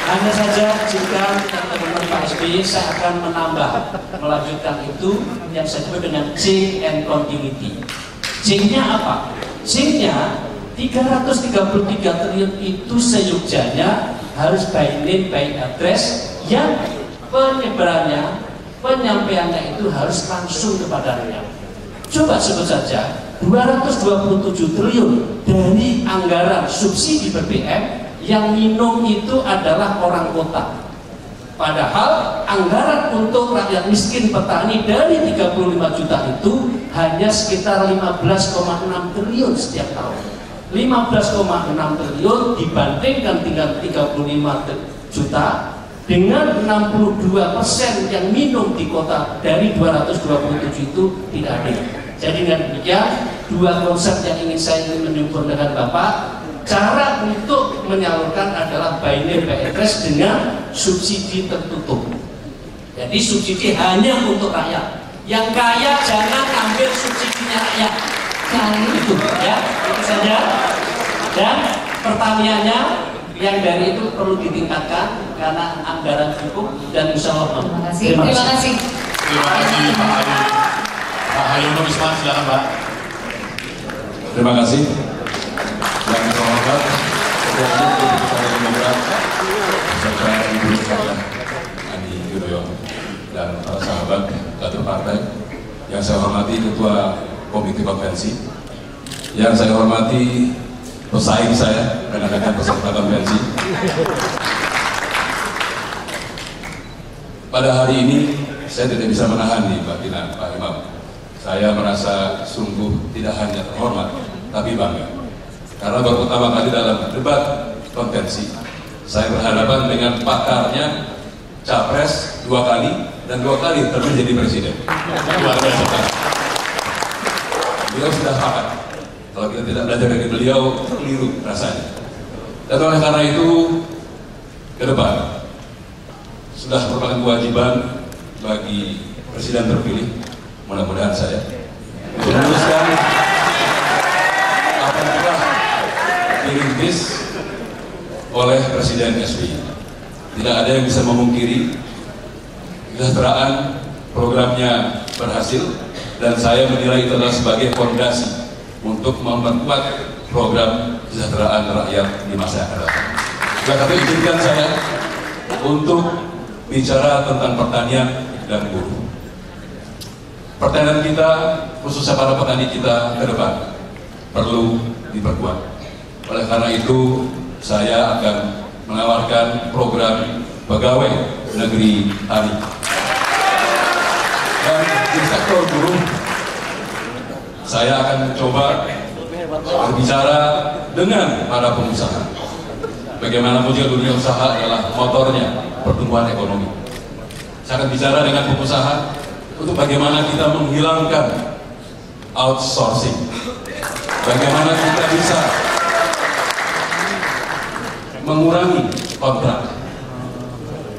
Hanya saja jika teman-teman Pak SBY saya akan melanjutkan itu yang saya sebut dengan change and continuity. Change-nya apa? Change-nya 333 triliun itu seyogjanya harus by name by address yang penyampaiannya itu harus langsung kepada rakyat. Coba sebut saja 227 triliun dari anggaran anggaran subsidi BBM yang minum itu adalah orang kota. Padahal anggaran untuk rakyat miskin petani dari 35 juta itu hanya sekitar 15,6 triliun setiap tahun. 15,6 triliun dibandingkan tinggal 35 juta dengan 62% yang minum di kota dari 227 itu tidak ada. Jadi dengan demikian, dua konsep yang saya ingin menyukur dengan Bapak. Cara untuk menyalurkan adalah binary by address dengan subsidi tertutup. Jadi subsidi hanya untuk rakyat. Yang kaya jangan ambil subsidinya rakyat. Itu ya, itu saja. Dan pertanyaannya yang dari itu perlu ditingkatkan karena anggaran cukup dan insya Allah. Terima kasih. Terima kasih Pak Halim. Pak Halim Nurusman, silakan Pak. Terima kasih. Yang saya hormat Ketua Umum Partai Demokrat beserta Ibu sekalian Ani Yudhoyono dan para sahabat kader partai. Yang saya hormati Ketua Komite Konvensi. Yang saya hormati pesaing saya rekan-rekan peserta konvensi. Pada hari ini saya tidak bisa menahan nih Mbak Tina, Pak Imam. Saya merasa sungguh tidak hanya terhormat, tapi bangga. Karena baru pertama kali dalam debat konvensi, saya berhadapan dengan pakarnya capres 2 kali dan 2 kali terpilih jadi presiden. Luar biasa. Beliau sudah pakat. Kalau kita tidak belajar dari beliau, keliru rasanya. Dan oleh karena itu, ke depan sudah merupakan kewajiban bagi presiden terpilih, mudah-mudahan saya, untuk meneruskan apa yang telah dirintis oleh Presiden SBY. Tidak ada yang bisa memungkiri kesejahteraan programnya berhasil, dan saya menilai itu adalah sebagai fondasi untuk memperkuat program kesejahteraan rakyat di masa yang akan datang. Tapi izinkan saya untuk bicara tentang pertanian dan buruh. Pertanian kita, khususnya para petani kita ke depan, perlu diperkuat. Oleh karena itu, saya akan menawarkan program pegawai negeri tani. Dan di sektor buruh, saya akan mencoba berbicara dengan para pengusaha. Bagaimanapun juga dunia usaha adalah motornya pertumbuhan ekonomi. Saya akan bicara dengan pengusaha untuk bagaimana kita menghilangkan outsourcing. Bagaimana kita bisa mengurangi kontrak.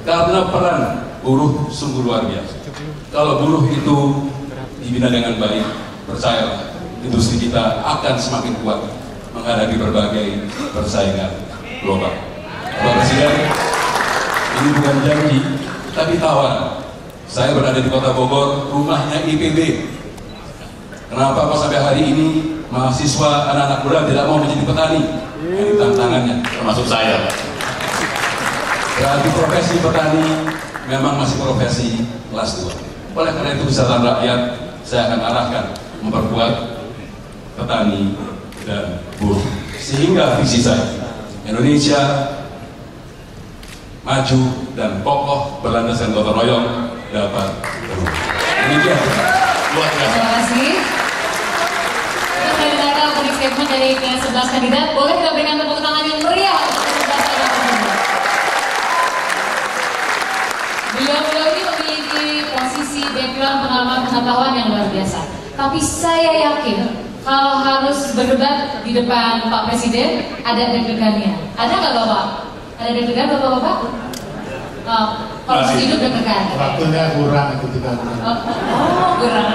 Karena peran buruh sungguh luar biasa. Kalau buruh itu dibina dengan baik, percayalah, industri kita akan semakin kuat menghadapi berbagai persaingan global. Bapak Presiden, ini bukan janji, tapi tawaran. Saya berada di Kota Bogor, rumahnya IPB. Kenapa kok sampai hari ini mahasiswa anak-anak muda tidak mau menjadi petani? Ini tantangannya, termasuk saya. Berarti profesi petani memang masih profesi kelas 2. Oleh karena itu kesejahteraan rakyat saya akan arahkan memperkuat petani dan buruh. Sehingga visi saya, Indonesia maju dan kokoh berlandaskan gotong royong dapat berubah. Demikian. Luar biasa. Terima kasih. Kita dengarkan opening statement dari ke-11 kandidat. Boleh kita berikan tepuk tangan yang meriah untuk ke-11 kandidat. Beliau-beliau ini memiliki posisi background pengalaman-pengetahuan yang luar biasa. Tapi saya yakin kalau harus berdebat di depan Pak Presiden, ada deg-degannya. Ada nggak Bapak? Ada deg-degan Bapak-Bapak? Kalau masih hidup deg-degan. Waktunya kurang itu tidak. Kurang.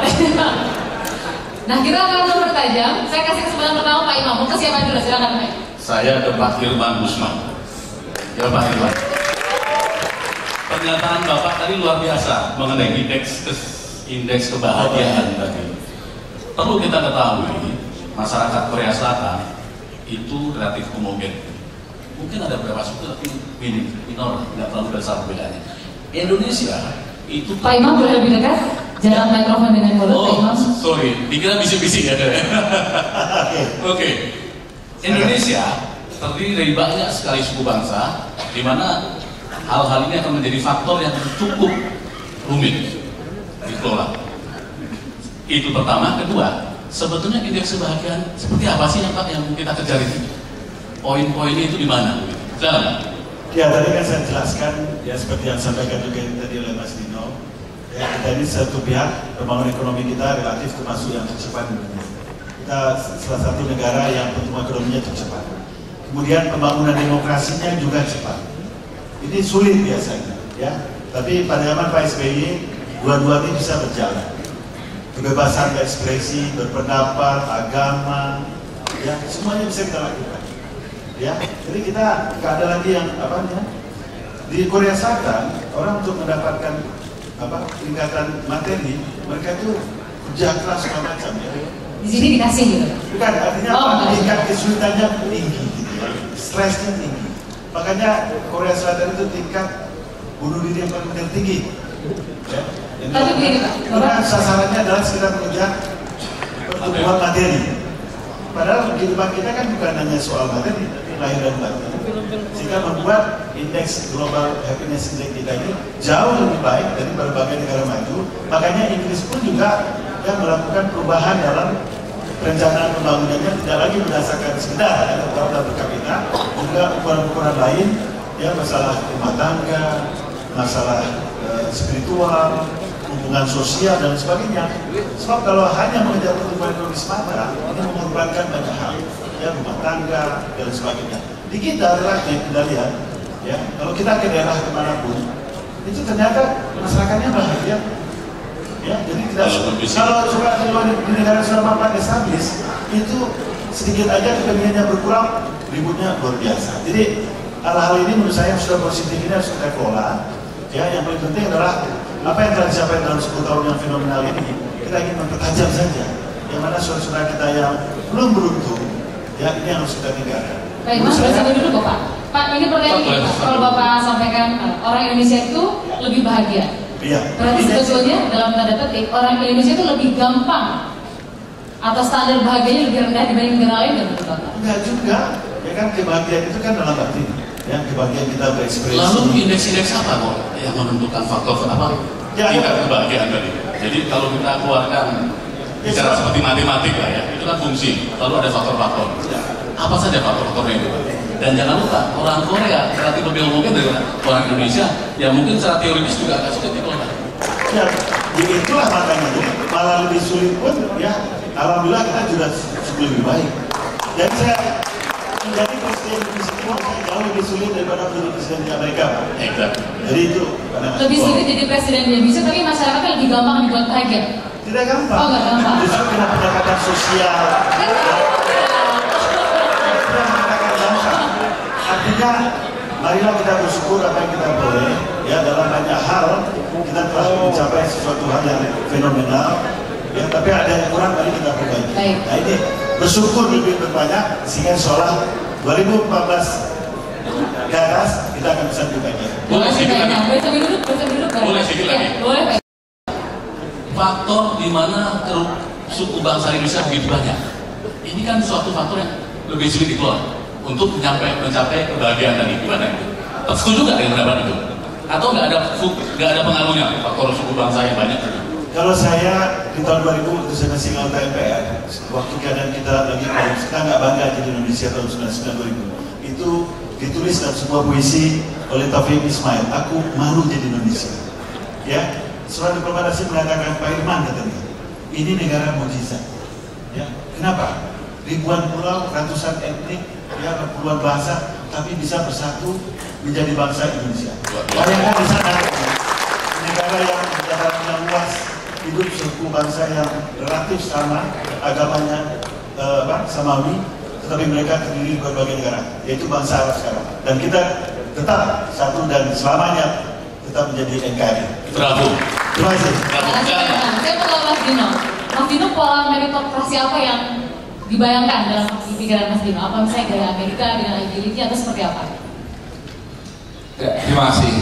Nah, kita akan mempertajam. Saya kasih kesempatan pertama Pak Imam. Mau ke siapa dulu? Silakan Pak. Saya ke Pak Irman Gusman. Ya Pak Irman. Pernyataan Bapak tadi luar biasa mengenai indeks kebahagiaan tadi. Perlu kita ketahui, masyarakat Korea Selatan itu relatif homogen. Mungkin ada beberapa suku tapi minor, tidak terlalu besar bedanya. Indonesia itu Pak Imam boleh lebih dekat? Jarak mikrofon dengan mulut Pak Imam. Sorry, dikira bisik-bisik ya. Oke. Indonesia terdiri dari banyak sekali suku bangsa, di mana hal-hal ini akan menjadi faktor yang cukup rumit dikelola. Itu pertama. Kedua, sebetulnya indeks kebahagiaan seperti apa sih yang Pak yang kita kejar ini? Poin-poinnya itu di mana? Ya, tadi kan saya jelaskan ya seperti yang disampaikan juga tadi oleh Mas Dino. Ya, kita ini satu pihak pembangunan ekonomi kita relatif termasuk yang tercepat di dunia. Kita salah satu negara yang pertumbuhan ekonominya tercepat. Kemudian pembangunan demokrasinya juga cepat. Ini sulit biasanya, ya. Tapi pada zaman Pak SBY, dua-dua ini bisa berjalan. Kebebasan berekspresi, berpendapat, agama, ya semuanya bisa kita lakukan. Ya, jadi kita nggak ada lagi yang apa ya? Di Korea Selatan orang untuk mendapatkan peningkatan materi, mereka itu kerja keras segala macam ya. Di sini dikasih gitu. Bukan, artinya tingkat kesulitannya tinggi, gitu ya. Stresnya tinggi. Makanya Korea Selatan itu tingkat bunuh diri yang paling tertinggi. Ya. Tapi begini Pak, karena sasarannya adalah sekedar mengejar pertumbuhan materi. Padahal kehidupan kita kan bukan hanya soal materi, tapi lahir dan batin. Sehingga membuat indeks global happiness index kita ini jauh lebih baik dari berbagai negara maju. Makanya Inggris pun juga yang melakukan perubahan dalam perencanaan pembangunannya, tidak lagi berdasarkan sekedar per kapita, juga ukuran-ukuran lain, ya masalah rumah tangga, masalah spiritual, hubungan sosial dan sebagainya. Sebab kalau hanya mengejar pertumbuhan ekonomi semata, ini mengorbankan banyak hal, ya rumah tangga dan sebagainya. Di kita relatif kita lihat, ya kalau kita ke daerah kemanapun, itu ternyata masyarakatnya bahagia. Ya, jadi tidak kalau suka di negara sudah mapan establis, itu sedikit aja kepentingannya berkurang, ributnya luar biasa. Jadi hal-hal ini menurut saya sudah positif ini harus kita kelola. Ya, yang paling penting adalah apa yang telah dicapai dalam 10 tahun yang fenomenal ini, kita ingin mempertajam saja. Yang mana saudara-saudara kita yang belum beruntung, ya ini yang harus kita tinggalkan. Baik, Mas, bersama dulu Bapak. Pak, ini pertanyaan kalau Bapak sampaikan orang Indonesia itu lebih bahagia. Iya. Berarti sebetulnya dalam tanda petik orang Indonesia itu lebih gampang atau standar bahagianya lebih rendah dibanding negara lain, betul Bapak? Enggak juga. Ya kan kebahagiaan itu kan dalam batin. Ya, kebahagiaan kita berekspresi. Lalu indeks-indeks apa kok yang menentukan faktor apa? Tingkat kebahagiaan tadi. Jadi kalau kita keluarkan bicara seperti matematik lah ya, itu kan fungsi. Lalu ada faktor-faktor. Apa saja faktor-faktornya itu? Dan jangan lupa orang Korea relatif lebih mungkin dari orang Indonesia, ya mungkin secara teoritis juga agak sulit dikelola. Ya, jadi itulah makanya malah lebih sulit pun ya. Alhamdulillah kita juga lebih baik. Jadi saya menjadi presiden Indonesia jauh lebih sulit daripada menjadi presiden di Amerika. Exactly. Jadi itu lebih sulit jadi presiden di Indonesia, tapi masyarakatnya lebih gampang dibuat bahagia. Tidak gampang. Oh, nggak gampang. Justru kena pendekatan sosial. Artinya, marilah kita bersyukur apa yang kita boleh. Ya, dalam banyak hal kita telah mencapai sesuatu hal yang fenomenal. Ya, tapi ada yang kurang, mari kita perbaiki. Nah ini bersyukur lebih berbanyak sehingga seolah 2014 ke atas kita akan bisa berbagi. Boleh sedikit lagi. Boleh sedikit lagi. Boleh. Faktor di mana suku bangsa Indonesia begitu banyak. Ini kan suatu faktor yang lebih sulit dikelola untuk mencapai kebahagiaan tadi. Gimana itu? Setuju nggak dengan pendapat itu? Atau nggak ada pengaruhnya faktor suku bangsa yang banyak? Kalau saya di tahun 2000 itu saya masih anggota MPR, waktu keadaan kita lagi korupsi, kita nggak bangga jadi Indonesia tahun 99 2000. Itu ditulis dalam sebuah puisi oleh Taufik Ismail, aku malu jadi Indonesia. Ya, surat diplomasi mengatakan Pak Irman katanya, ini negara mukjizat. Ya, kenapa? Ribuan pulau, ratusan etnik, ya puluhan bahasa, tapi bisa bersatu menjadi bangsa Indonesia. Bayangkan di sana negara yang datarannya luas, hidup suku bangsa yang relatif sama, agamanya samawi, tetapi mereka terdiri dari berbagai negara, yaitu bangsa Arab sekarang. Dan kita tetap satu dan selamanya tetap menjadi NKRI. Bravo. Terima kasih. Saya mau Mas Dino. Mas Dino, pola meritokrasi apa yang dibayangkan dalam pikiran Mas Dino? Apa misalnya gaya Amerika dengan agility atau seperti apa? Terima kasih.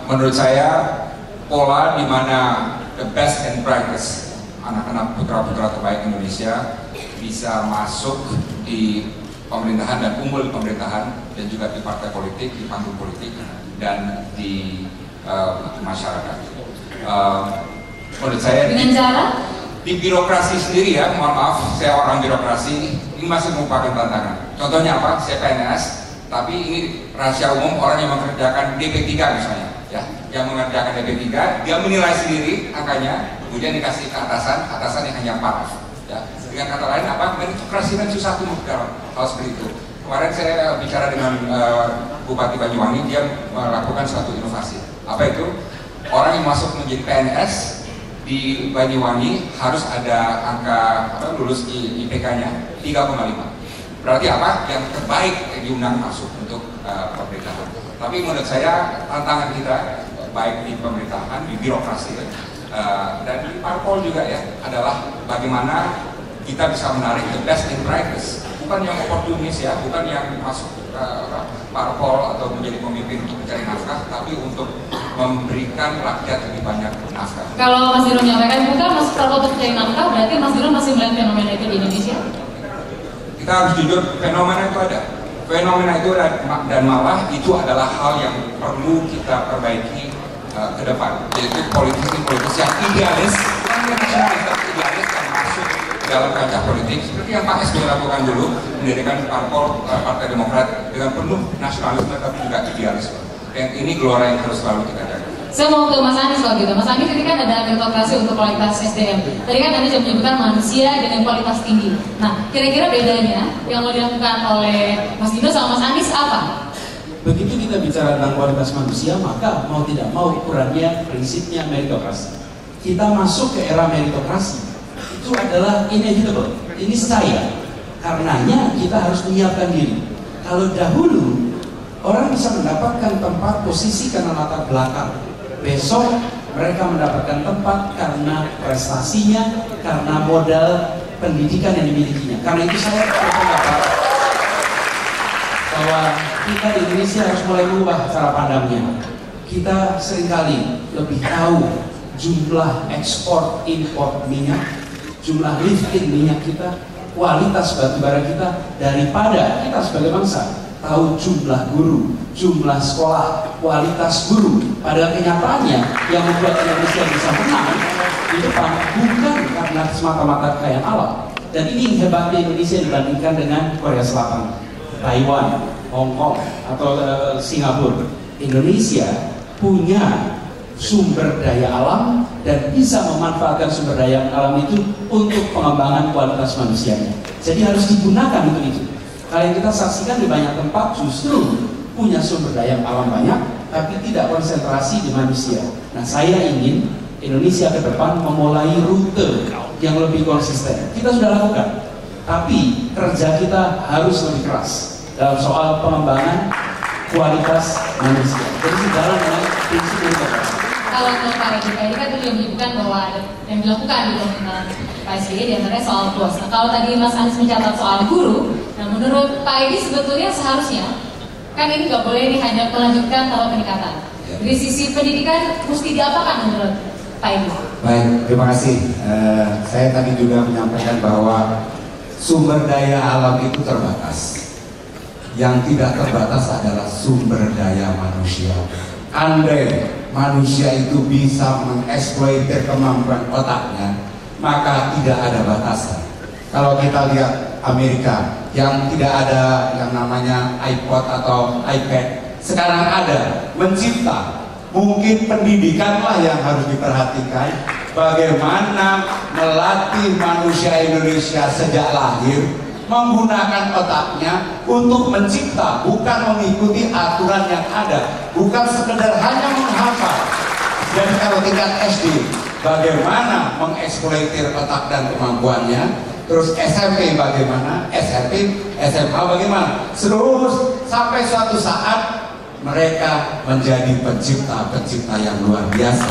Menurut saya pola di mana the best and brightest anak-anak putra-putra terbaik Indonesia bisa masuk di pemerintahan dan unggul di pemerintahan dan juga di partai politik, di panggung politik dan di masyarakat. Menurut saya dengan cara di birokrasi sendiri ya, mohon maaf, saya orang birokrasi, ini masih merupakan tantangan. Contohnya apa? Saya PNS, tapi ini rahasia umum, orang yang mengerjakan DP3 misalnya, ya, yang mengerjakan DP3, dia menilai sendiri angkanya, kemudian dikasih ke atasan, atasan yang hanya paraf. Ya. Dengan kata lain apa? Meritokrasi kan susah tuh dalam hal seperti itu. Kemarin saya bicara dengan Bupati Banyuwangi, dia melakukan suatu inovasi. Apa itu? Orang yang masuk menjadi PNS di Banyuwangi harus ada angka lulus di IPK-nya 3,5. Berarti apa? Yang terbaik diundang masuk untuk pemerintahan. Tapi menurut saya tantangan kita baik di pemerintahan, di birokrasi dan di parpol juga ya adalah bagaimana kita bisa menarik the best and brightest, bukan yang oportunis ya, bukan yang masuk parpol atau menjadi pemimpin untuk mencari nafkah, tapi untuk memberikan rakyat lebih banyak nafkah. Kalau Mas Dirun menyampaikan bukan masuk parpol untuk mencari nafkah, berarti Mas Dirun masih melihat fenomena itu di Indonesia? Kita harus jujur, fenomena itu ada. Fenomena itu ada, dan malah itu adalah hal yang perlu kita perbaiki ke depan, yaitu politisi-politisi yang idealis, yang idealis yang masuk dalam kancah politik seperti yang Pak SBY lakukan dulu, mendirikan parpol Partai Demokrat dengan penuh nasionalisme tapi juga idealisme. Dan ini gelora yang harus selalu kita jaga. Saya mau ke Mas Anies kalau gitu. Mas Anies ini kan ada meritokrasi untuk kualitas SDM. Tadi kan Anda sudah menyebutkan manusia dengan kualitas tinggi. Nah, kira-kira bedanya yang mau dilakukan oleh Mas Dino sama Mas Anies apa? Begitu kita bicara tentang kualitas manusia, maka mau tidak mau ukurannya prinsipnya meritokrasi. Kita masuk ke era meritokrasi, itu adalah inevitable, ini saya. Karenanya kita harus menyiapkan diri. Kalau dahulu orang bisa mendapatkan tempat posisi karena latar belakang, besok mereka mendapatkan tempat karena prestasinya, karena modal pendidikan yang dimilikinya. Karena itu saya berpendapat bahwa kita di Indonesia harus mulai mengubah cara pandangnya. Kita seringkali lebih tahu jumlah ekspor impor minyak, jumlah lifting minyak kita, kualitas batubara kita, daripada kita sebagai bangsa tahu jumlah guru, jumlah sekolah, kualitas guru. Padahal kenyataannya yang membuat Indonesia bisa menang di depan bukan karena semata-mata kekayaan alam. Dan ini hebatnya Indonesia dibandingkan dengan Korea Selatan, Taiwan, Hong Kong, atau Singapura. Indonesia punya sumber daya alam dan bisa memanfaatkan sumber daya alam itu untuk pengembangan kualitas manusianya. Jadi harus digunakan untuk itu. Kalau yang kita saksikan di banyak tempat justru punya sumber daya alam banyak, tapi tidak konsentrasi di manusia. Nah, saya ingin Indonesia ke depan memulai rute yang lebih konsisten. Kita sudah lakukan, tapi kerja kita harus lebih keras dalam soal pengembangan kualitas manusia. Jadi sejalan dengan prinsip meritokrasi. Kalau Pak Edi kan tadi menyebutkan bahwa ada yang dilakukan di pemerintahan Pak SBY diantaranya soal POS. Nah, kalau tadi Mas Anies mencatat soal guru, nah menurut Pak Edi sebetulnya seharusnya kan ini nggak boleh ini hanya melanjutkan tahap peningkatan. Dari sisi pendidikan mesti diapakan menurut Pak Edi? Baik, terima kasih. Saya tadi juga menyampaikan bahwa sumber daya alam itu terbatas. Yang tidak terbatas adalah sumber daya manusia. Andai manusia itu bisa mengeksploitasi kemampuan otaknya, maka tidak ada batasan. Kalau kita lihat Amerika yang tidak ada yang namanya iPod atau iPad, sekarang ada, mencipta. Mungkin pendidikanlah yang harus diperhatikan, bagaimana melatih manusia Indonesia sejak lahir menggunakan otaknya untuk mencipta, bukan mengikuti aturan yang ada, bukan sekedar hanya menghafal. Dan kalau tingkat SD, bagaimana mengeksploitir otak dan kemampuannya. Terus SMP bagaimana, SMP, SMA bagaimana, terus sampai suatu saat mereka menjadi pencipta-pencipta yang luar biasa.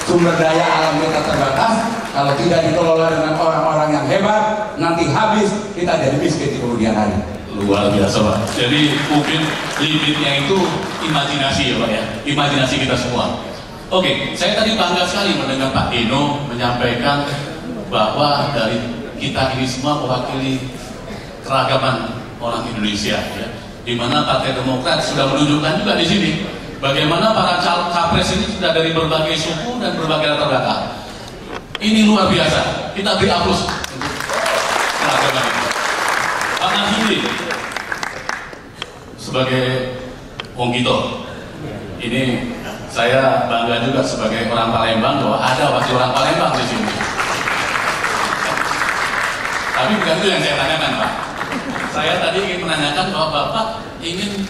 Sumber daya alam kita terbatas, kalau tidak dikelola dengan orang-orang yang hebat, nanti habis, kita jadi miskin di kemudian hari. Luar biasa Pak. Jadi mungkin limitnya itu imajinasi ya Pak ya, imajinasi kita semua. Oke, saya tadi bangga sekali mendengar Pak Dino menyampaikan bahwa dari kita ini semua mewakili keragaman orang Indonesia, ya, di mana Partai Demokrat sudah menunjukkan juga di sini bagaimana para capres ini sudah dari berbagai suku dan berbagai latar belakang. Ini luar biasa. Kita beri aplaus untuk keragaman ini. Pak Mahyudin sebagai Wong Gito, ini saya bangga juga sebagai orang Palembang bahwa ada wakil orang Palembang di sini. Tapi bukan itu yang saya tanyakan, Pak. Saya tadi ingin menanyakan bahwa Bapak ingin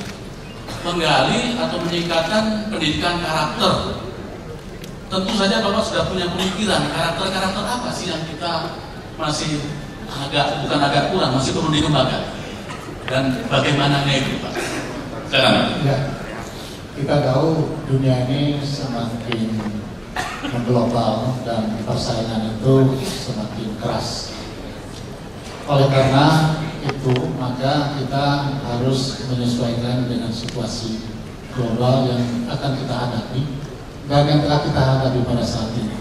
menggali atau meningkatkan pendidikan karakter. Tentu saja Bapak sudah punya pemikiran karakter-karakter apa sih yang kita masih bukan agak kurang, masih perlu dikembangkan. Dan bagaimana itu, Pak? Ya, kita tahu dunia ini semakin mengglobal dan persaingan itu semakin keras. Oleh karena itu, maka kita harus menyesuaikan dengan situasi global yang akan kita hadapi dan yang telah kita hadapi pada saat ini.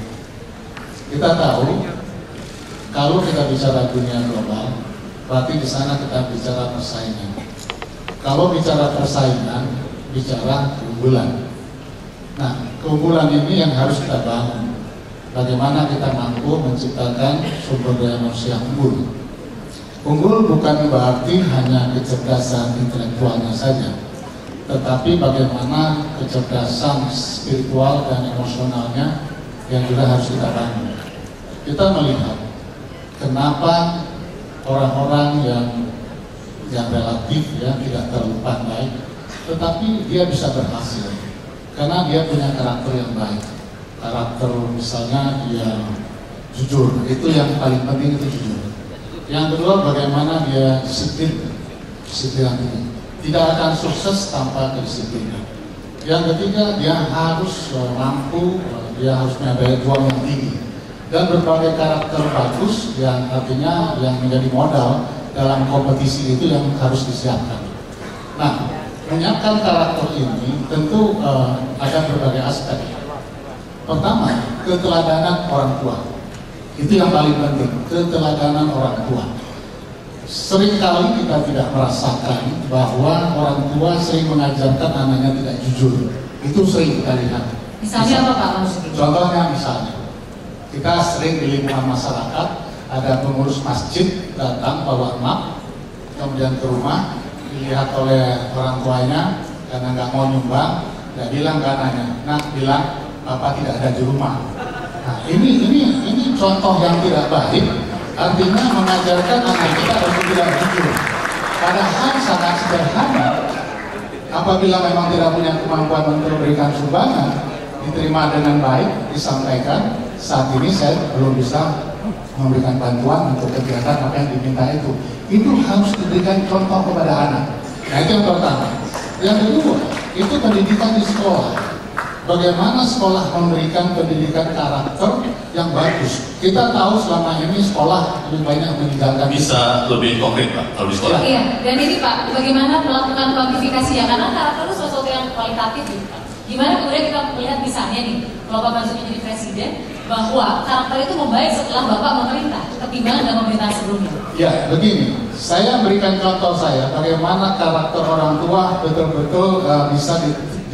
Kita tahu kalau kita bicara dunia global, berarti di sana kita bicara persaingan. Kalau bicara persaingan, bicara keunggulan. Nah, keunggulan ini yang harus kita bangun. Bagaimana kita mampu menciptakan sumber daya manusia yang unggul. Unggul bukan berarti hanya kecerdasan intelektualnya saja, tetapi bagaimana kecerdasan spiritual dan emosionalnya yang juga harus kita bangun. Kita melihat kenapa orang-orang yang relatif ya tidak terlalu pandai, tetapi dia bisa berhasil karena dia punya karakter yang baik. Karakter misalnya dia jujur, itu yang paling penting, itu jujur. Yang kedua, bagaimana dia disiplin yang tinggi. Tidak akan sukses tanpa kedisiplinan. Yang ketiga, dia harus mampu, dia harus punya daya juang yang tinggi dan berbagai karakter bagus yang artinya yang menjadi modal dalam kompetisi itu yang harus disiapkan. Nah, menyiapkan karakter ini tentu ada berbagai aspek. Pertama, keteladanan orang tua. Itu yang paling penting, keteladanan orang tua. Seringkali kita tidak merasakan bahwa orang tua sering mengajarkan anaknya tidak jujur. Itu sering kita lihat. Misalnya apa Pak maksudnya? Contohnya misalnya, kita sering di lingkungan masyarakat, ada pengurus masjid datang bawa map, kemudian ke rumah, dilihat oleh orang tuanya, karena nggak mau nyumbang, nggak bilang ke anaknya, nah bilang, Bapak tidak ada di rumah. Nah, ini contoh yang tidak baik, artinya mengajarkan anak kita untuk tidak jujur. Padahal sangat sederhana. Apabila memang tidak punya kemampuan untuk memberikan sumbangan, diterima dengan baik, disampaikan. Saat ini saya belum bisa memberikan bantuan untuk kegiatan apa yang diminta itu. Itu harus diberikan contoh kepada anak. Nah, itu yang pertama. Yang kedua, itu pendidikan di sekolah. Bagaimana sekolah memberikan pendidikan karakter yang bagus. Kita tahu selama ini sekolah lebih banyak meninggalkan. Bisa lebih konkret Pak, kalau di sekolah. Iya, dan ini Pak, bagaimana melakukan kuantifikasi ya? Karena karakter itu sesuatu yang kualitatif gitu Pak. Gimana kemudian kita melihat misalnya nih, kalau Bapak Basuki jadi presiden, bahwa karakter itu membaik setelah Bapak memerintah, ketimbang dalam pemerintahan sebelumnya. Ya, begini, saya berikan contoh saya, bagaimana karakter orang tua betul-betul bisa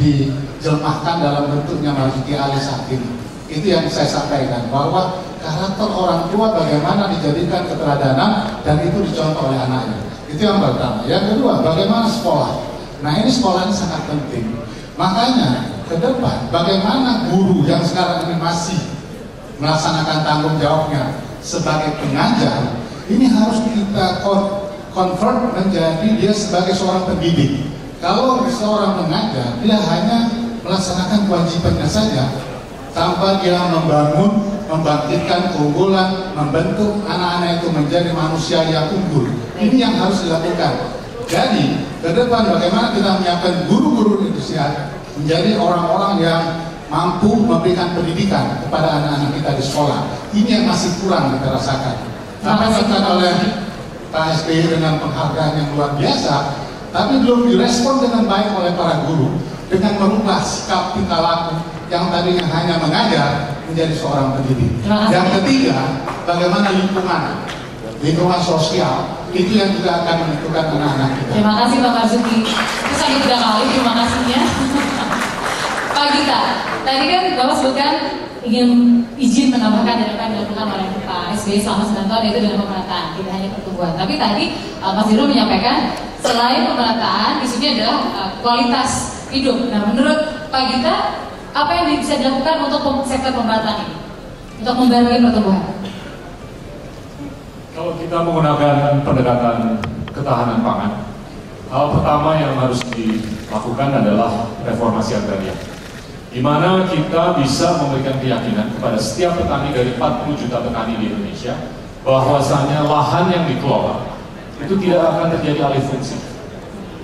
dijelmahkan dalam bentuknya Marzuki Ali saat ini. Itu yang saya sampaikan, bahwa karakter orang tua bagaimana dijadikan keteladanan dan itu dicontoh oleh anaknya. Itu yang pertama. Yang kedua, bagaimana sekolah. Nah, ini sekolah ini sangat penting. Makanya ke depan bagaimana guru yang sekarang ini masih melaksanakan tanggung jawabnya sebagai pengajar, ini harus kita convert menjadi dia sebagai seorang pendidik. Kalau seorang pengajar, dia hanya melaksanakan kewajibannya saja tanpa dia membangun, membangkitkan keunggulan, membentuk anak-anak itu menjadi manusia yang unggul. Ini yang harus dilakukan. Jadi, ke depan bagaimana kita menyiapkan guru-guru Indonesia menjadi orang-orang yang mampu memberikan pendidikan kepada anak-anak kita di sekolah. Ini yang masih kurang kita rasakan. Apa yang dilakukan oleh Pak SBY dengan penghargaan yang luar biasa, tapi belum direspon dengan baik oleh para guru dengan merubah sikap tingkah laku yang tadinya hanya mengajar menjadi seorang pendidik. Yang ketiga, bagaimana lingkungan. lingkungan sosial, itu yang juga akan menentukan anak-anak kita. Terima kasih Pak Marzuki. Itu sangat tiga kali terima kasihnya. Pak Gita, tadi kan Bapak sebutkan ingin izin menambahkan dari apa yang dilakukan oleh Pak SBY selama 9 tahun, yaitu dengan pemerataan, tidak hanya pertumbuhan. Tapi tadi Mas Dirul menyampaikan selain pemerataan, isunya adalah kualitas hidup. Nah, menurut Pak Gita, apa yang bisa dilakukan untuk sektor pemerataan ini, untuk membangun pertumbuhan? Kalau kita menggunakan pendekatan ketahanan pangan, hal pertama yang harus dilakukan adalah reformasi agraria, di mana kita bisa memberikan keyakinan kepada setiap petani dari 40 juta petani di Indonesia bahwasanya lahan yang dikelola itu tidak akan terjadi alih fungsi.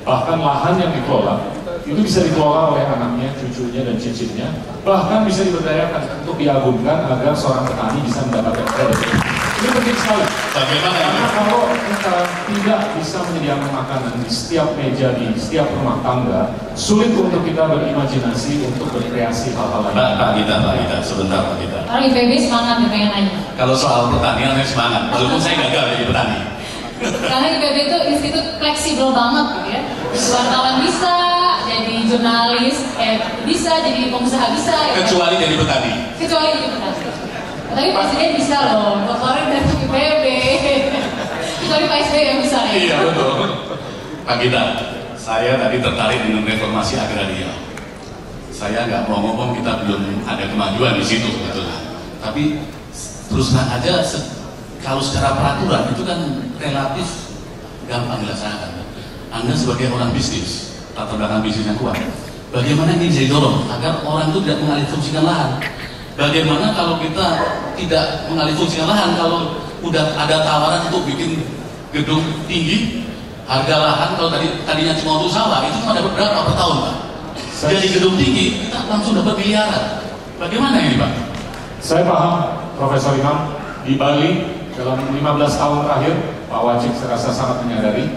Bahkan lahan yang dikelola itu bisa dikelola oleh anaknya, cucunya, dan cicitnya, bahkan bisa diberdayakan untuk diagungkan agar seorang petani bisa mendapatkan kredit. Ini penting sekali. Bagaimana? Karena kalau kita tidak bisa menyediakan makanan di setiap meja, di setiap rumah tangga, sulit untuk kita berimajinasi untuk berkreasi hal-hal lain. Pak Gita, sebentar Pak Gita. Orang IPB semangat ya pengen nanya. Kalau soal pertanian saya semangat, walaupun saya gagal jadi petani. Karena IPB itu institut fleksibel banget gitu ya. Wartawan bisa, jadi jurnalis, bisa jadi pengusaha bisa. Kecuali jadi petani. Kecuali jadi petani. Tapi presiden bisa loh, doktorin dari IPB. Kecuali Pak SBY yang bisa ya. Iya betul. Pak Gita, saya tadi tertarik dengan reformasi agraria. Saya nggak mau ngomong kita belum ada kemajuan di situ sebetulnya. Tapi terus terang aja, kalau secara peraturan itu kan relatif gampang dilaksanakan. Anda sebagai orang bisnis, latar belakang bisnis yang kuat, bagaimana ini bisa didorong agar orang itu tidak mengalihfungsikan lahan? Bagaimana kalau kita tidak mengalihfungsikan lahan, kalau udah ada tawaran untuk bikin gedung tinggi, harga lahan kalau tadinya cuma untuk sawah itu cuma dapat berapa per tahun, Pak? Jadi gedung tinggi kita langsung dapat miliaran. Bagaimana ini, Pak? Saya paham, Profesor Imam, di Bali dalam 15 tahun terakhir, Pak Wajib saya rasa sangat menyadari,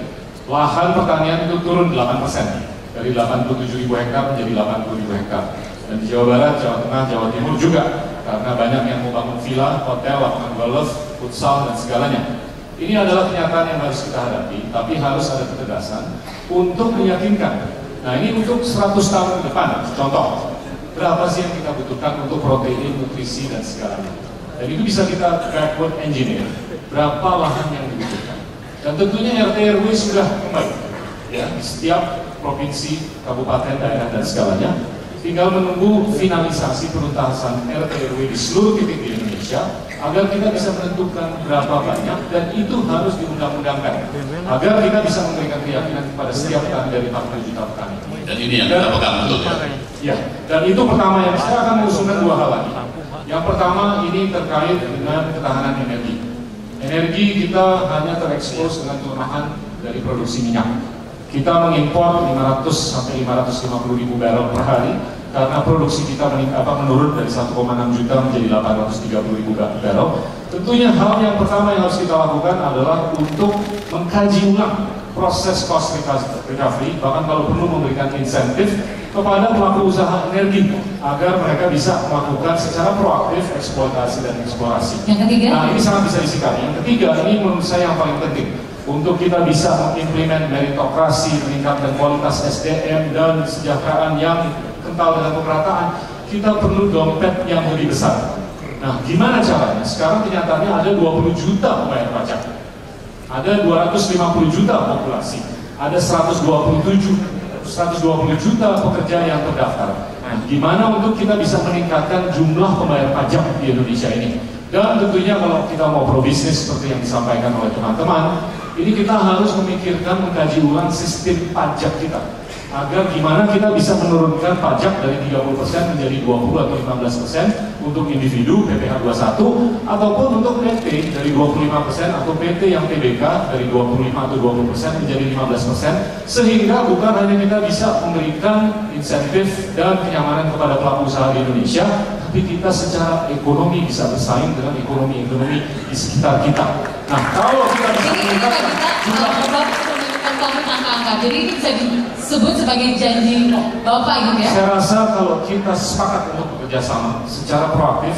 lahan pertanian itu turun 8%, dari 87.000 hektar menjadi 80.000 hektar. Dan di Jawa Barat, Jawa Tengah, Jawa Timur juga, karena banyak yang mau bangun villa, hotel, lapangan golf, futsal, dan segalanya. Ini adalah kenyataan yang harus kita hadapi, tapi harus ada ketegasan untuk meyakinkan. Nah, ini untuk 100 tahun ke depan, contoh, berapa sih yang kita butuhkan untuk protein, nutrisi, dan segalanya. Dan itu bisa kita backward engineer, berapa lahan yang dibutuhkan. Dan tentunya RT RW sudah kembali, ya, di setiap provinsi, kabupaten, daerah, dan segalanya. Tinggal menunggu finalisasi penuntasan RT RW di seluruh titik di Indonesia agar kita bisa menentukan berapa banyak, dan itu harus diundang-undangkan agar kita bisa memberikan keyakinan kepada setiap petani dari 40 juta petani. Dan ini yang kita pegang betul ya? Ya, dan itu pertama yang saya akan mengusulkan dua hal lagi. Yang pertama ini terkait dengan ketahanan energi. Energi kita hanya terekspos dengan kelemahan dari produksi minyak. Kita mengimpor 500 sampai 550 ribu barrel per hari karena produksi kita menurun dari 1,6 juta menjadi 830 ribu barrel. Tentunya hal yang pertama yang harus kita lakukan adalah untuk mengkaji ulang proses cost recovery, bahkan kalau perlu memberikan insentif kepada pelaku usaha energi agar mereka bisa melakukan secara proaktif eksploitasi dan eksplorasi. Yang ketiga? Nah, ini sangat bisa disikapi. Yang ketiga, ini menurut saya yang paling penting. Untuk kita bisa mengimplement meritokrasi, meningkatkan kualitas SDM dan kesejahteraan yang kental dengan pemerataan, kita perlu dompet yang lebih besar. Nah, gimana caranya? Sekarang kenyataannya ada 20 juta pembayar pajak, ada 250 juta populasi, ada 120 juta pekerja yang terdaftar. Nah, gimana untuk kita bisa meningkatkan jumlah pembayar pajak di Indonesia ini? Dan tentunya kalau kita mau probisnis seperti yang disampaikan oleh teman-teman, ini kita harus memikirkan, mengkaji ulang sistem pajak kita agar gimana kita bisa menurunkan pajak dari 30% menjadi 20 atau 15% untuk individu PPh 21 ataupun untuk PT dari 25% atau PT yang TBK dari 25 atau 20% menjadi 15%, sehingga bukan hanya kita bisa memberikan insentif dan kenyamanan kepada pelaku usaha di Indonesia, tapi kita secara ekonomi bisa bersaing dengan ekonomi-ekonomi di sekitar kita. Nah, kalau kita bisa meningkatkan jumlah angka-angka, jadi ini bisa disebut sebagai janji Bapak gitu ya? Saya rasa kalau kita sepakat untuk bekerja sama secara proaktif,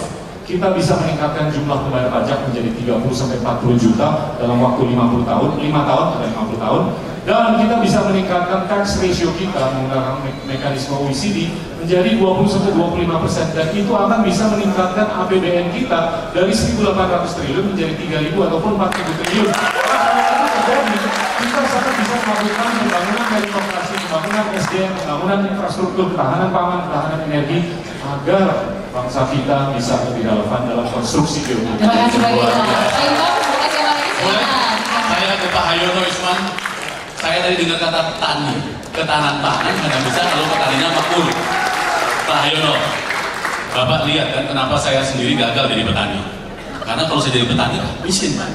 kita bisa meningkatkan jumlah pembayar pajak menjadi 30-40 juta dalam waktu 50 tahun, 5 tahun atau 50 tahun. Dan kita bisa meningkatkan tax ratio kita menggunakan mekanisme OECD menjadi 20-25%, dan itu akan bisa meningkatkan APBN kita dari 1.800 triliun menjadi 3.000 ataupun 4.000 triliun. Nah, terjadi, kita sangat bisa melakukan pembangunan meritokrasi, pembangunan SDM, pembangunan infrastruktur, ketahanan pangan, ketahanan energi, agar bangsa kita bisa lebih relevan dalam konstruksi geopolitik. Terima kasih banyak. Saya ke Pak Hayono Isman. Saya tadi dengar kata petani, ketahanan pangan mana bisa kalau petaninya makmur. Pak Hayono, Bapak lihat kan kenapa saya sendiri gagal jadi petani? Karena kalau saya jadi petani miskin, Pak.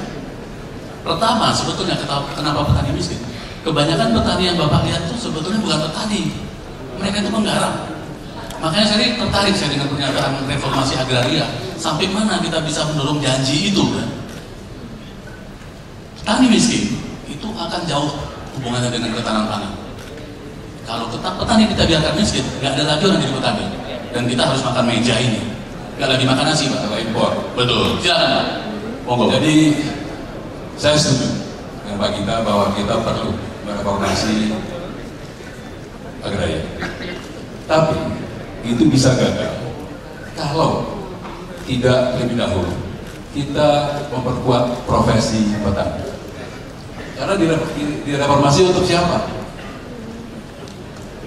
Pertama, sebetulnya kenapa petani miskin? Kebanyakan petani yang Bapak lihat itu sebetulnya bukan petani, mereka itu penggarap. Makanya saya tertarik dengan pernyataan reformasi agraria. Sampai mana kita bisa mendorong janji itu, kan? Petani miskin itu akan jauh hubungannya dengan ketahanan pangan. Kalau petani kita biarkan miskin, nggak ada lagi orang jadi petani, dan kita harus makan meja ini, nggak lagi makan nasi, Pak, kalau impor. Betul. Silakan, Pak. Monggo. Jadi saya setuju dengan Pak Gita bahwa kita perlu mereformasi agraria. Tapi itu bisa gagal kalau tidak lebih dahulu kita memperkuat profesi petani. Karena di reformasi untuk siapa?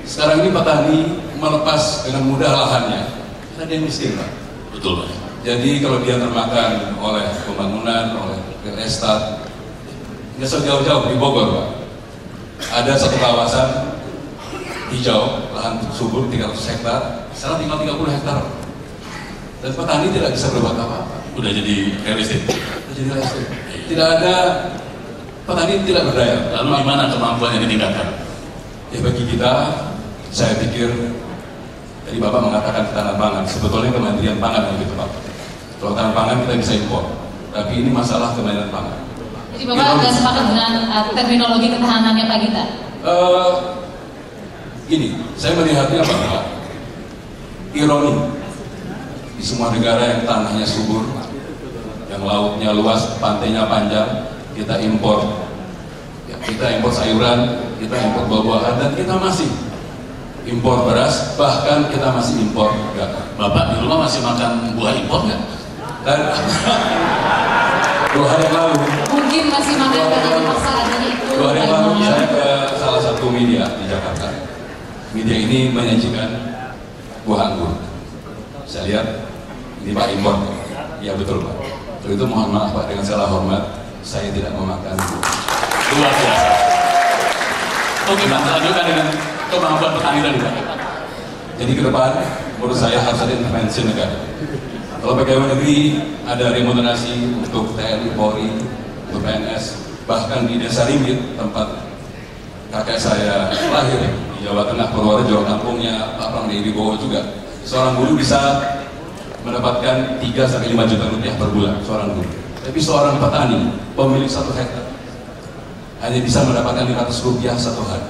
Sekarang ini petani melepas dengan mudah lahannya, karena dia miskin, Pak. Betul, Pak. Jadi kalau dia termakan oleh pembangunan, oleh real estate, nggak jauh-jauh di Bogor, Pak. Ada satu kawasan hijau, lahan subur 300 hektar, sekarang tinggal 30 hektar. Dan petani tidak bisa berbuat apa-apa. Udah jadi real estate. Udah jadi real estate. Tidak ada, petani tidak berdaya. Lalu di mana kemampuan yang ditingkatkan? Ya bagi kita, saya pikir tadi Bapak mengatakan ketahanan pangan, sebetulnya kemandirian pangan yang gitu, Pak. Kalau ketahanan pangan kita bisa impor, tapi ini masalah kemandirian pangan. Jadi Bapak nggak sepakat dengan terminologi ketahanannya Pak Gita? Ini, saya melihatnya bahwa ironi di semua negara yang tanahnya subur, yang lautnya luas, pantainya panjang, kita impor, ya, kita impor sayuran, kita impor buah-buahan, dan kita masih impor beras, bahkan kita masih impor garam. Bapak di rumah masih makan buah impor nggak? Dan 2 hari yang lalu, mungkin masih makan karena terpaksa adanya itu. 2 hari yang lalu saya ke salah satu media di Jakarta. Media ini menyajikan buah anggur. Saya lihat ini Pak impor. Ya betul, Pak. Untuk itu mohon maaf, Pak, dengan segala hormat, saya tidak memakan buah. Luar biasa. Oke, Pak, lanjutkan dengan kemampuan petani tadi, Pak. Jadi ke depan, menurut saya harus ada intervensi negara. Kalau pegawai negeri ada remunerasi untuk TNI, Polri, untuk PNS, bahkan di Desa Ringgit, tempat kakek saya lahir di Jawa Tengah, Purworejo, kampungnya Pak Pramdi Wibowo juga, seorang guru bisa mendapatkan 3-5 juta rupiah per bulan, seorang guru. Tapi seorang petani, pemilik 1 hektar, hanya bisa mendapatkan 500 rupiah satu hari.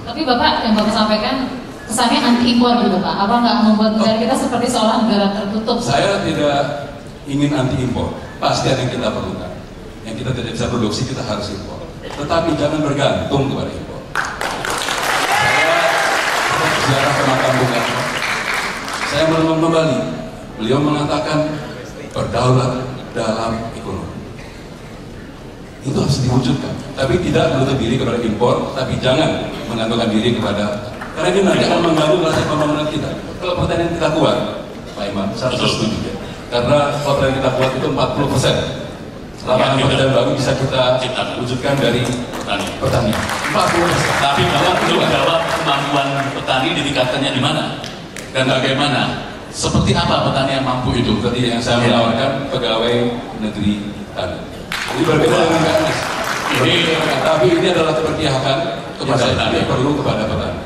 Tapi Bapak, yang Bapak sampaikan kesannya anti impor gitu, Pak. Apa nggak membuat negara kita seperti seolah negara tertutup? Saya tidak ingin anti impor. Pasti ada yang kita perlukan. Yang kita tidak bisa produksi, kita harus impor. Tetapi jangan bergantung kepada impor. Saya berziarah ke makam Bung Karno. Saya merenung kembali. Beliau mengatakan berdaulat dalam ekonomi. Itu harus diwujudkan. Tapi tidak menutup diri kepada impor, tapi jangan menggantungkan diri kepada, karena ini nanti akan mengganggu rasa pembangunan kita. Kalau pertanian kita kuat, Pak Imam, saya setuju ya. Karena kalau pertanian kita kuat itu 40%. Lapangan pekerjaan baru bisa kita wujudkan dari petani. 40%. Tapi Bapak perlu menjawab kemampuan petani ditingkatkannya di mana dan bagaimana? Seperti apa petani yang mampu itu? Seperti yang saya menawarkan pegawai negeri tani. Ini berbeda dengan PNS. Tapi ini adalah keberpihakan kepada petani, perlu kepada petani.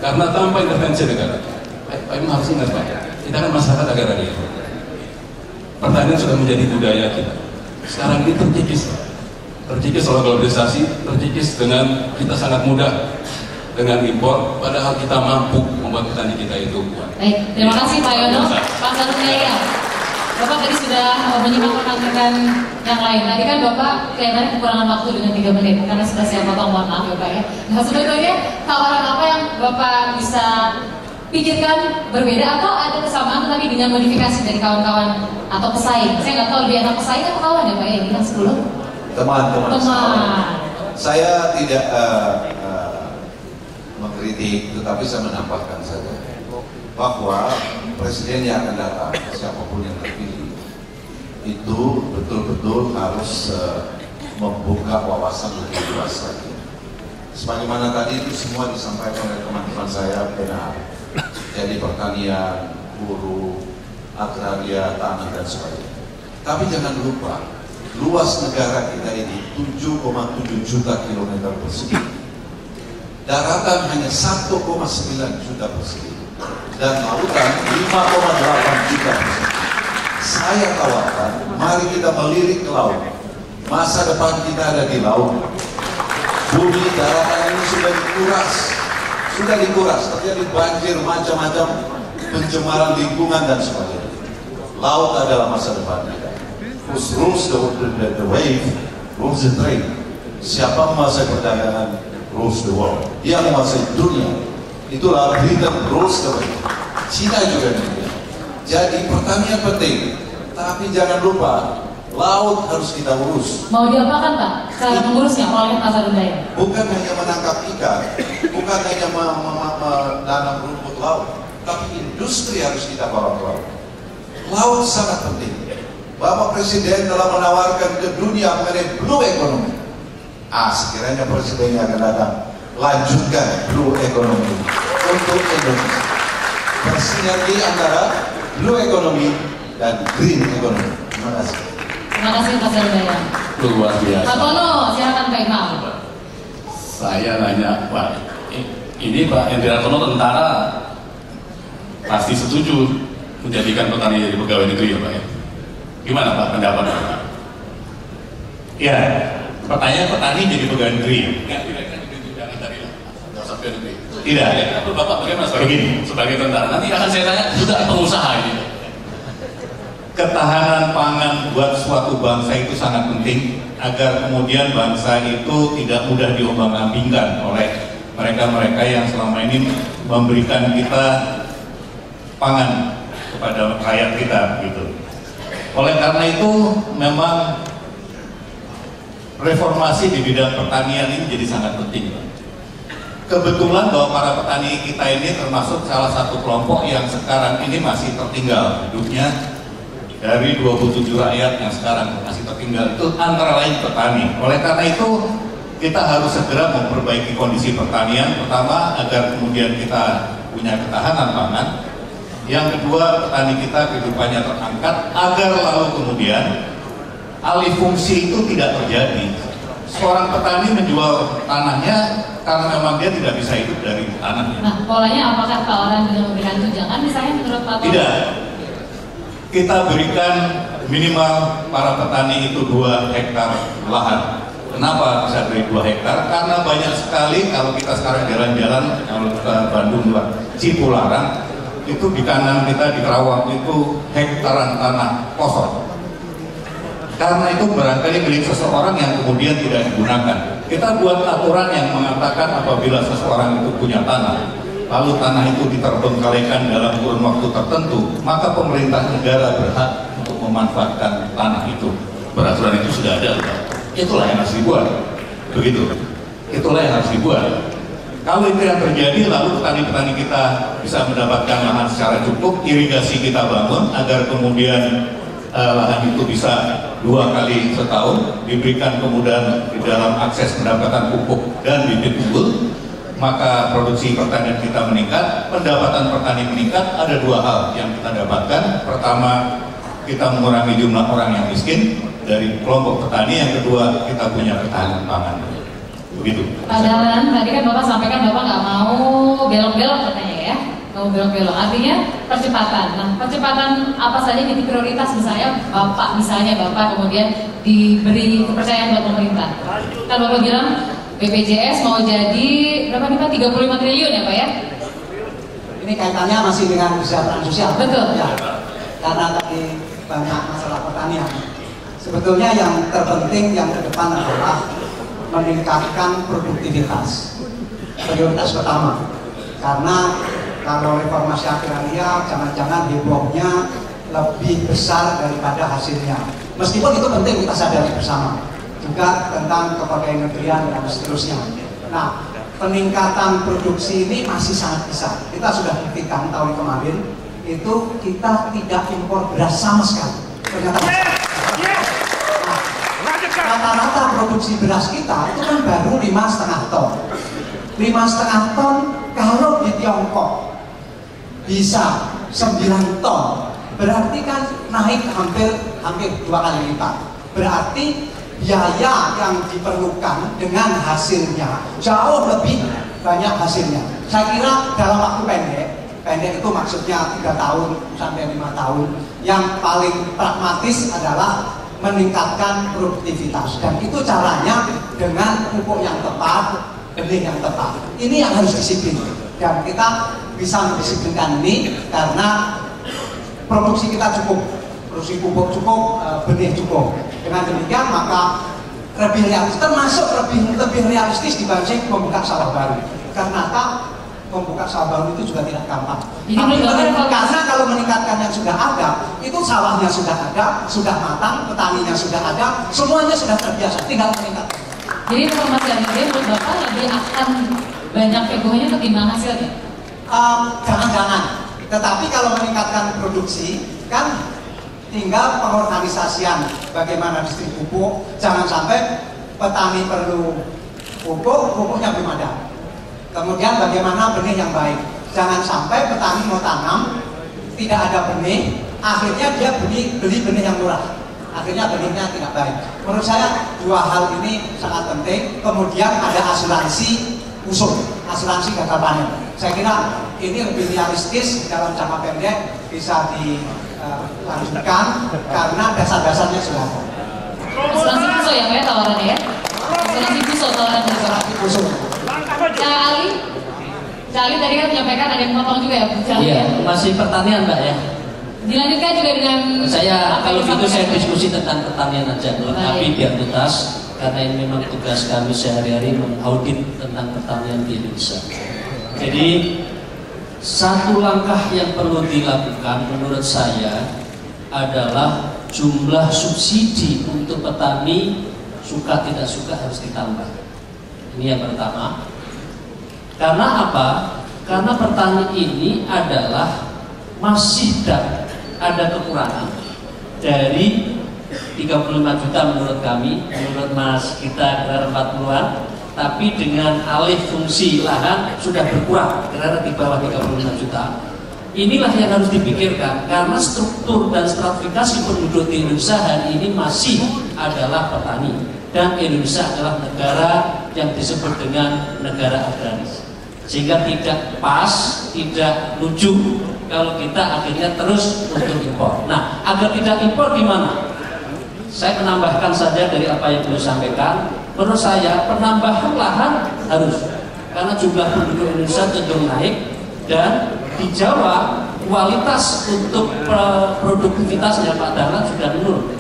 Karena tanpa intervensi negara, Pak Imam harus ingat, Pak, kita kan masyarakat agraria. Pertanian sudah menjadi budaya kita. Sekarang ini terkikis oleh globalisasi, terkikis dengan kita sangat mudah dengan impor, padahal kita mampu membuat petani kita itu kuat. Baik, terima kasih Pak Yono. Pak Sarunjaya. Bapak tadi sudah menyimak rekan-rekan yang lain. Tadi kan Bapak kelihatannya kekurangan waktu dengan 3 menit karena sudah saya potong, mohon maaf ya Pak ya. Nah sebetulnya tawaran apa yang Bapak bisa pikirkan berbeda atau ada kesamaan tetapi dengan modifikasi dari kawan-kawan atau pesaing? Saya nggak tahu lebih enak pesaing atau kawan ya Pak ya, bilang 10? Teman-teman. Saya tidak mengkritik, tetapi saya menambahkan saja bahwa presiden yang akan datang, siapapun yang terpilih, itu betul-betul harus membuka wawasan lebih luas lagi. Sebagaimana tadi itu semua disampaikan oleh teman-teman saya benar. Jadi pertanian, buruh, agraria, tanah dan sebagainya. Tapi jangan lupa, luas negara kita ini 7,7 juta kilometer persegi. Daratan hanya 1,9 juta persegi. Dan lautan 5,8 juta persegi. Saya tawarkan, mari kita melirik ke laut. Masa depan kita ada di laut. Bumi daratan ini sudah dikuras, terjadi banjir, macam-macam pencemaran lingkungan dan sebagainya. Laut adalah masa depan kita. Who rules the wave, rules the trade. Siapa menguasai perdagangan, rules the world. Dia menguasai dunia. Itulah Britain rules the wave. Cina juga demikian. Jadi pertanian penting, tapi jangan lupa laut harus kita urus. Mau diapakan Pak? Cara mengurusnya oleh Pak Sarundaya? Bukan hanya menangkap ikan, bukan hanya menanam rumput laut, tapi industri harus kita bawa ke laut. Laut sangat penting. Bapak Presiden telah menawarkan ke dunia mengenai blue economy. Sekiranya Presiden yang akan datang, lanjutkan blue economy untuk Indonesia. Bersinergi antara blue economy dan green economy. Terima kasih. Terima kasih Pak Sarundaya. Luar biasa. Pak Tono, silakan Pak Imam. Saya nanya Pak, ini Pak Hendra Tono tentara pasti setuju menjadikan petani jadi pegawai negeri ya Pak ya? Gimana Pak pendapat Pak? Ya, pertanyaan petani jadi pegawai negeri. Tidak, ya. Bapak bagaimana sebagai tentara? Nanti akan saya tanya juga pengusaha ini. Ketahanan pangan buat suatu bangsa itu sangat penting agar kemudian bangsa itu tidak mudah diombang-ambingkan oleh mereka-mereka yang selama ini memberikan kita pangan kepada rakyat kita gitu. Oleh karena itu memang reformasi di bidang pertanian ini jadi sangat penting. Kebetulan bahwa para petani kita ini termasuk salah satu kelompok yang sekarang ini masih tertinggal hidupnya dari 27 rakyat yang sekarang masih tertinggal itu antara lain petani. Oleh karena itu kita harus segera memperbaiki kondisi pertanian, pertama agar kemudian kita punya ketahanan pangan. Yang kedua, petani kita kehidupannya terangkat agar lalu kemudian alih fungsi itu tidak terjadi. Seorang petani menjual tanahnya karena memang dia tidak bisa hidup dari tanahnya. Nah, polanya apakah tawaran dengan memberikan tunjangan misalnya menurut Pak Tono? Tidak. Kita berikan minimal para petani itu 2 hektar lahan. Kenapa bisa beri 2 hektar? Karena banyak sekali kalau kita sekarang jalan-jalan kalau ke Bandung, Cipularang, itu di kanan kita di Kerawang itu hektaran tanah kosong. Karena itu barangkali milik seseorang yang kemudian tidak digunakan. Kita buat aturan yang mengatakan apabila seseorang itu punya tanah, lalu tanah itu diterbengkalaikan dalam kurun waktu tertentu, maka pemerintah negara berhak untuk memanfaatkan tanah itu. Peraturan itu sudah ada, itulah yang harus dibuat. Begitu, itulah yang harus dibuat. Kalau itu yang terjadi, lalu petani-petani kita bisa mendapatkan lahan secara cukup, irigasi kita bangun agar kemudian lahan itu bisa 2 kali setahun, diberikan kemudahan di dalam akses mendapatkan pupuk dan bibit unggul, maka produksi pertanian kita meningkat, pendapatan petani meningkat. Ada 2 hal yang kita dapatkan. Pertama, kita mengurangi jumlah orang yang miskin dari kelompok petani. Yang kedua, kita punya ketahanan pangan. Begitu. Pak Dahlan, tadi kan Bapak sampaikan Bapak nggak mau belok-belok katanya ya, nggak mau belok-belok. Artinya percepatan. Nah, percepatan apa saja titik prioritas misalnya Bapak kemudian diberi kepercayaan buat pemerintah. Kan Bapak bilang BPJS mau jadi berapa nih Pak? 35 triliun ya Pak ya? Ini kaitannya masih dengan kesejahteraan sosial. Betul. Ya. Karena tadi banyak masalah pertanian. Sebetulnya yang terpenting yang ke depan adalah meningkatkan produktivitas. Prioritas pertama. Karena kalau reformasi agraria jangan-jangan hebohnya lebih besar daripada hasilnya. Meskipun itu penting kita sadari bersama. Juga tentang kepegawaian negerian dan seterusnya. Nah, peningkatan produksi ini masih sangat besar. Kita sudah buktikan tahun kemarin itu kita tidak impor beras sama sekali. Ternyata rata-rata produksi beras kita itu kan baru 5,5 ton. 5,5 ton kalau di Tiongkok bisa 9 ton, berarti kan naik hampir 2 kali lipat. Berarti biaya yang diperlukan dengan hasilnya jauh lebih banyak hasilnya. Saya kira dalam waktu pendek itu maksudnya 3 tahun sampai 5 tahun, yang paling pragmatis adalah meningkatkan produktivitas, dan itu caranya dengan pupuk yang tepat, benih yang tepat. Ini yang harus disiplin, dan kita bisa mendisiplinkan ini karena produksi kita cukup, produksi pupuk cukup, benih cukup. Dengan demikian maka lebih realistis, termasuk lebih realistis dibanding membuka sawah baru. Karena membuka sawah baru itu juga tidak gampang. Karena kalau meningkatkan yang sudah ada, itu sawahnya sudah ada, sudah matang, petaninya sudah ada, semuanya sudah terbiasa, tinggal meningkatkan. Jadi informasi yang ini menurut Bapak lebih akan banyak hebohnya ketimbang hasilnya? Jangan-jangan. Tetapi kalau meningkatkan produksi, kan tinggal pengorganisasian bagaimana distribusi pupuk. Jangan sampai petani perlu pupuk, pupuknya belum ada. Kemudian bagaimana benih yang baik. Jangan sampai petani mau tanam, tidak ada benih, akhirnya dia beli benih yang murah. Akhirnya benihnya tidak baik. Menurut saya 2 hal ini sangat penting. Kemudian ada asuransi usul, asuransi gagal panen. Saya kira ini lebih realistis dalam jangka pendek, bisa dilanjutkan karena dasar-dasarnya sudah ada. Asuransi puso ya Pak ya tawarannya ya? Asuransi puso tawaran dari asuransi puso. Cali tadi kan menyampaikan ada yang potong juga ya Bu Cali ya? Masih pertanian Mbak ya? Dilanjutkan juga dengan saya kalau gitu saya diskusi tentang pertanian aja, tapi biar tuntas karena ini memang tugas kami sehari-hari mengaudit tentang pertanian di Indonesia. Jadi satu langkah yang perlu dilakukan menurut saya adalah jumlah subsidi untuk petani suka tidak suka harus ditambah. Ini yang pertama. Karena apa? Karena petani ini adalah masih ada kekurangan dari 35 juta menurut kami, menurut Mas kita kira 40-an, tapi dengan alih fungsi lahan sudah berkurang kira di bawah 35 juta. Inilah yang harus dipikirkan karena struktur dan stratifikasi penduduk di Indonesia hari ini masih adalah petani, dan Indonesia adalah negara yang disebut dengan negara agraris. Sehingga tidak pas, tidak lucu kalau kita akhirnya terus untuk impor. Nah, agar tidak impor gimana? Saya menambahkan saja dari apa yang beliau sampaikan. Menurut saya penambahan lahan harus, karena jumlah penduduk Indonesia cenderung naik, dan di Jawa kualitas untuk produktivitasnya Pak Dahlan sudah menurun.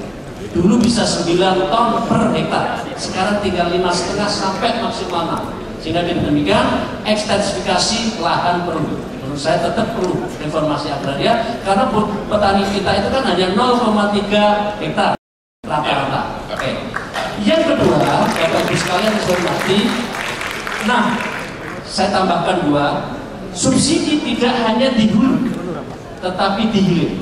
Dulu bisa 9 ton per hektar, sekarang tinggal 5,5 sampai maksimal 6. Sehingga dengan demikian ekstensifikasi lahan perlu. Menurut saya tetap perlu reformasi agraria karena petani kita itu kan hanya 0,3 hektar rata-rata. Oke. Yang kedua, Bapak Ibu sekalian hormati, nah saya tambahkan 2, subsidi tidak hanya di hulu, tetapi di hilir.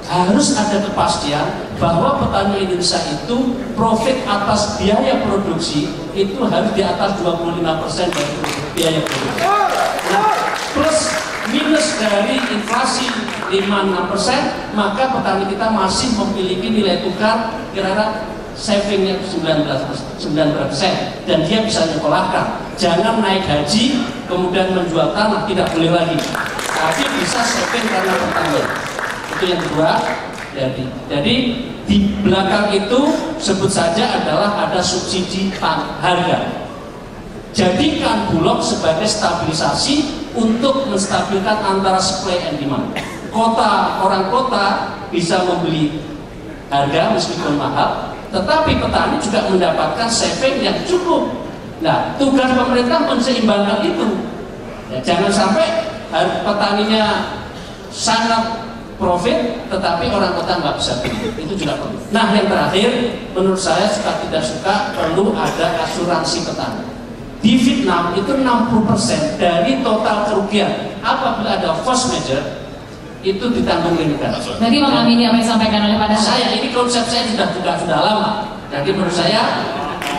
Harus ada kepastian bahwa petani Indonesia itu profit atas biaya produksi itu harus di atas 25% dari biaya produksi. Nah, plus minus dari inflasi 5-6%, maka petani kita masih memiliki nilai tukar kira-kira savingnya 19%, dan dia bisa nyekolahkan. Jangan naik haji kemudian menjual tanah, tidak boleh lagi, tapi bisa saving karena pertanian. Itu yang kedua. Jadi di belakang itu sebut saja adalah ada subsidi harga. Jadikan Bulog sebagai stabilisasi untuk menstabilkan antara supply and demand. Orang kota bisa membeli harga meskipun mahal, tetapi petani juga mendapatkan saving yang cukup. Nah, tugas pemerintah menseimbangkan itu. Ya, jangan sampai petaninya sangat profit, tetapi orang kota nggak bisa beli. Itu juga perlu. Nah, yang terakhir, menurut saya suka tidak suka perlu ada asuransi petani. Di Vietnam itu 60% dari total kerugian apabila ada force major itu ditanggung oleh negara. Berarti mengamini apa yang disampaikan oleh Pak Dahlan. Saya ini konsep saya sudah lama. Jadi menurut saya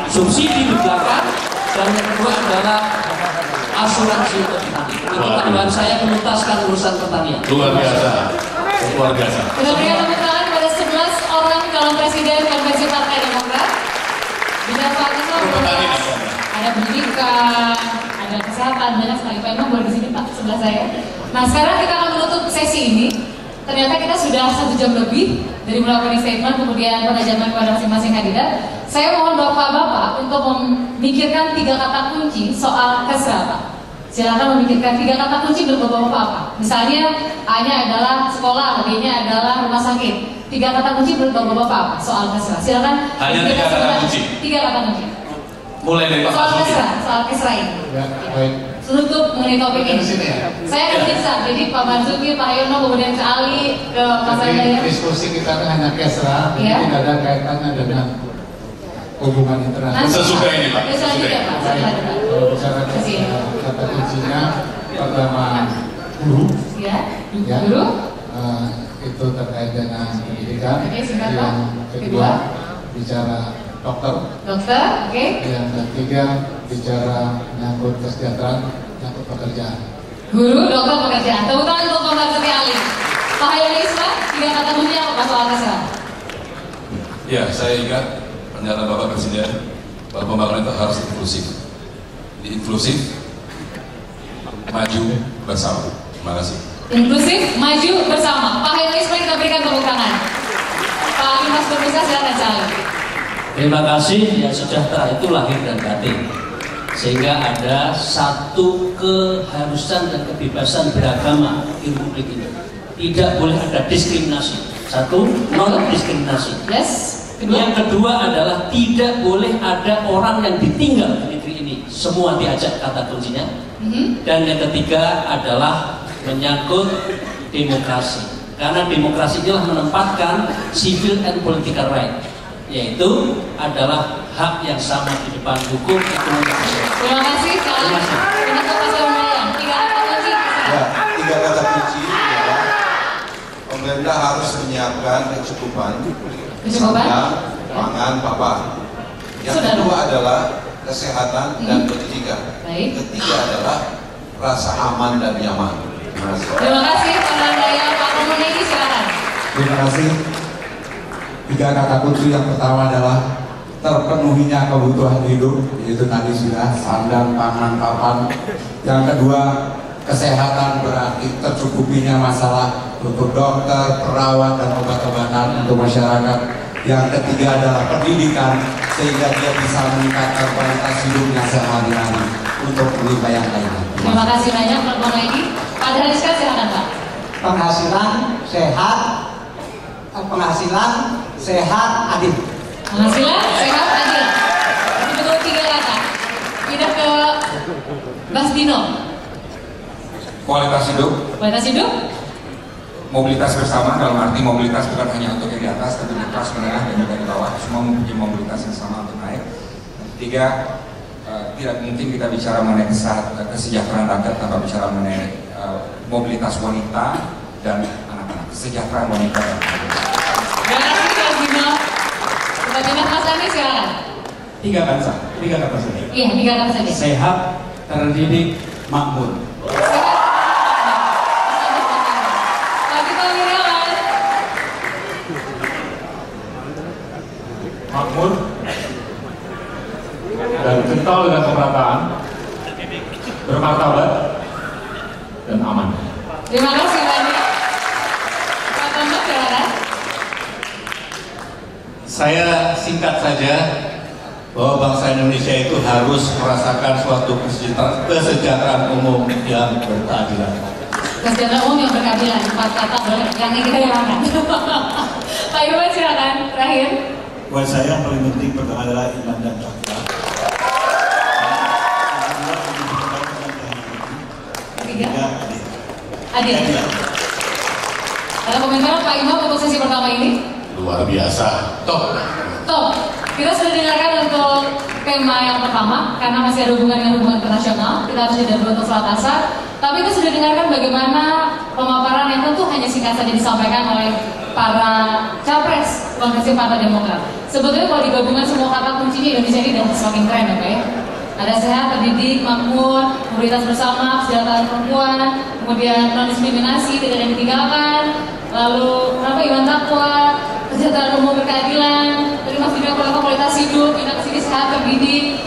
subsidi di belakang, dan yang kedua adalah asuransi untuk petani. Itu tambahan saya menuntaskan urusan pertanian. Luar biasa, luar biasa. Kita berikan tepuk tangan pada 11 orang calon presiden konvensi Partai Demokrat. Bidang Pak Imam ada pendidikan, ada kesehatan, banyak sekali. Pak Imam boleh di sini Pak, sebelah saya. Nah, sekarang kita akan menutup sesi ini. Ternyata kita sudah 1 jam lebih dari melakukan statement, kemudian penajaman kepada masing-masing kandidat. Saya mohon bapak-bapak untuk memikirkan 3 kata kunci soal kesehatan. Silakan memikirkan 3 kata kunci untuk bapak-bapak apa. Misalnya A-nya adalah sekolah, B-nya adalah rumah sakit. 3 kata kunci untuk bapak-bapak apa soal kesehatan. Silakan. Hanya 3 kata kunci. 3 kata kunci. Mulai dari Pak Basuki. Soal kesra ini. Ya, baik. Menutup mengenai topik ini. Saya akan bisa, jadi Pak Marzuki, Pak Yono, kemudian ke Ali, ke Mas Andaya. Diskusi kita hanya kesra, Ya. tidak ada kaitannya dengan hubungan internasional. Sesudah ini Pak. Selanjutnya Pak. Kalau bicara kata kuncinya, pertama guru, Ya. ya, Guru. itu terkait dengan pendidikan. Oke, silakan. Yang kedua, bicara dokter. Dokter, oke. Yang ketiga, bicara menyangkut kesejahteraan, menyangkut pekerjaan. Guru, dokter, pekerjaan. Tepuk tangan untuk Pak Marzuki Ali. Pak Hayoni Isma, 3 kata kunci apa soal kesehatan? Ya, saya ingat pernyataan Bapak Presiden bahwa pembangunan itu harus inklusif. Inklusif, maju bersama. Terima kasih. Inklusif, maju bersama. Pak Hayoni Isma, kita berikan tepuk tangan. Pak Ali Mas Berbisa, silakan Cali. Terima kasih. Yang sejahtera itu lahir dan batin, sehingga ada satu keharusan dan kebebasan beragama di Republik ini. Tidak boleh ada diskriminasi. Satu, non diskriminasi. Yes. Yang kedua adalah tidak boleh ada orang yang ditinggal di negeri ini. Semua diajak, kata kuncinya. Dan yang ketiga adalah menyangkut demokrasi. Karena demokrasi inilah menempatkan civil and political right, yaitu adalah hak yang sama di depan hukum, ekonomi, sosial. Terima kasih. Terima kasih. Untuk Mas Yono, 3 kata kunci. Ya, 3 kata kunci adalah pemerintah harus menyiapkan kecukupan sandang, pangan, papan. Yang kedua adalah kesehatan dan pendidikan. Ketiga adalah rasa aman dan nyaman. Terima kasih. Terima kasih Pak Andaya. Pak Romonegi, silakan. Terima kasih. 3 kata kunci yang pertama adalah terpenuhinya kebutuhan hidup, yaitu tadi sudah sandang, pangan, papan. Yang kedua, kesehatan berarti tercukupinya masalah untuk dokter, perawat, dan obat-obatan untuk masyarakat. Yang ketiga adalah pendidikan, sehingga dia bisa meningkatkan kualitas hidupnya sehari-hari untuk lebih yang lainnya. Terima kasih banyak Pak Romonegi. Pak Dahlan, silakan Pak. Penghasilan sehat, adil. Penghasilan sehat adil. Itu betul 3 kata. Pindah ke Mas Dino. Kualitas hidup, Kualitas hidup. mobilitas bersama, dalam arti mobilitas bukan hanya untuk yang di atas, tapi di kelas menengah dan juga di bawah, semua mempunyai mobilitas yang sama untuk naik. Dan 3, tidak mungkin kita bicara mengenai kesejahteraan rakyat tanpa bicara mengenai mobilitas wanita dan anak-anak, kesejahteraan wanita dan anak-anak. Terima kasih Mas Dino. Selanjutnya Mas Anies, silakan. 3 kata, 3 kata saja. Iya, 3 kata saja. Sehat, terdidik, makmur. Makmur dan kental dengan pemerataan, bermartabat dan aman. Terima kasih banyak. Pak Bambang, silakan. Saya singkat saja bahwa bangsa Indonesia itu harus merasakan suatu kesejahteraan umum yang berkeadilan. kesejahteraan umum yang berkeadilan, 4 kata yang ingin kita hilangkan. Pak Irwan silakan terakhir. Buat saya yang paling penting pertama adalah iman dan takwa. Ketiga, adil. Ada komentar Pak Imam untuk sesi pertama ini? Luar biasa, top. Kita sudah dengarkan untuk tema yang pertama, karena masih ada hubungan dengan hubungan internasional. Kita harus jeda dulu untuk sholat asar. Tapi kita sudah dengarkan bagaimana pemaparan yang tentu hanya singkat saja disampaikan oleh para capres konversi Partai Demokrat. Sebetulnya kalau digabungkan semua kata kuncinya Indonesia ini sudah semakin keren, ya Pak ya. Ada sehat, terdidik, makmur, mobilitas bersama, kesejahteraan perempuan, kemudian non-diskriminasi, tidak ada yang ditinggalkan, lalu iman takwa, kesejahteraan umum berkeadilan, terima juga kualitas hidup, kita kesini sehat, terdidik,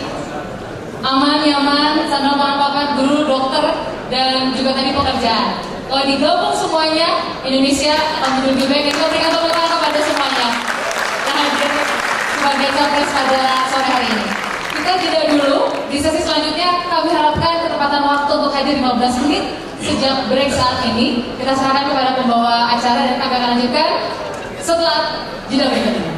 aman, nyaman, sandal pangan papan, guru, dokter, dan juga tadi pekerjaan. Kalau digabung semuanya, Indonesia akan menjadi lebih baik. Dan kita berikan tepuk tangan kepada semuanya yang hadir sebagai capres pada sore hari ini. Kita jeda dulu. Di sesi selanjutnya kami harapkan ketepatan waktu untuk hadir 15 menit sejak break saat ini. Kita serahkan kepada pembawa acara dan kami akan lanjutkan setelah jeda berikut ini.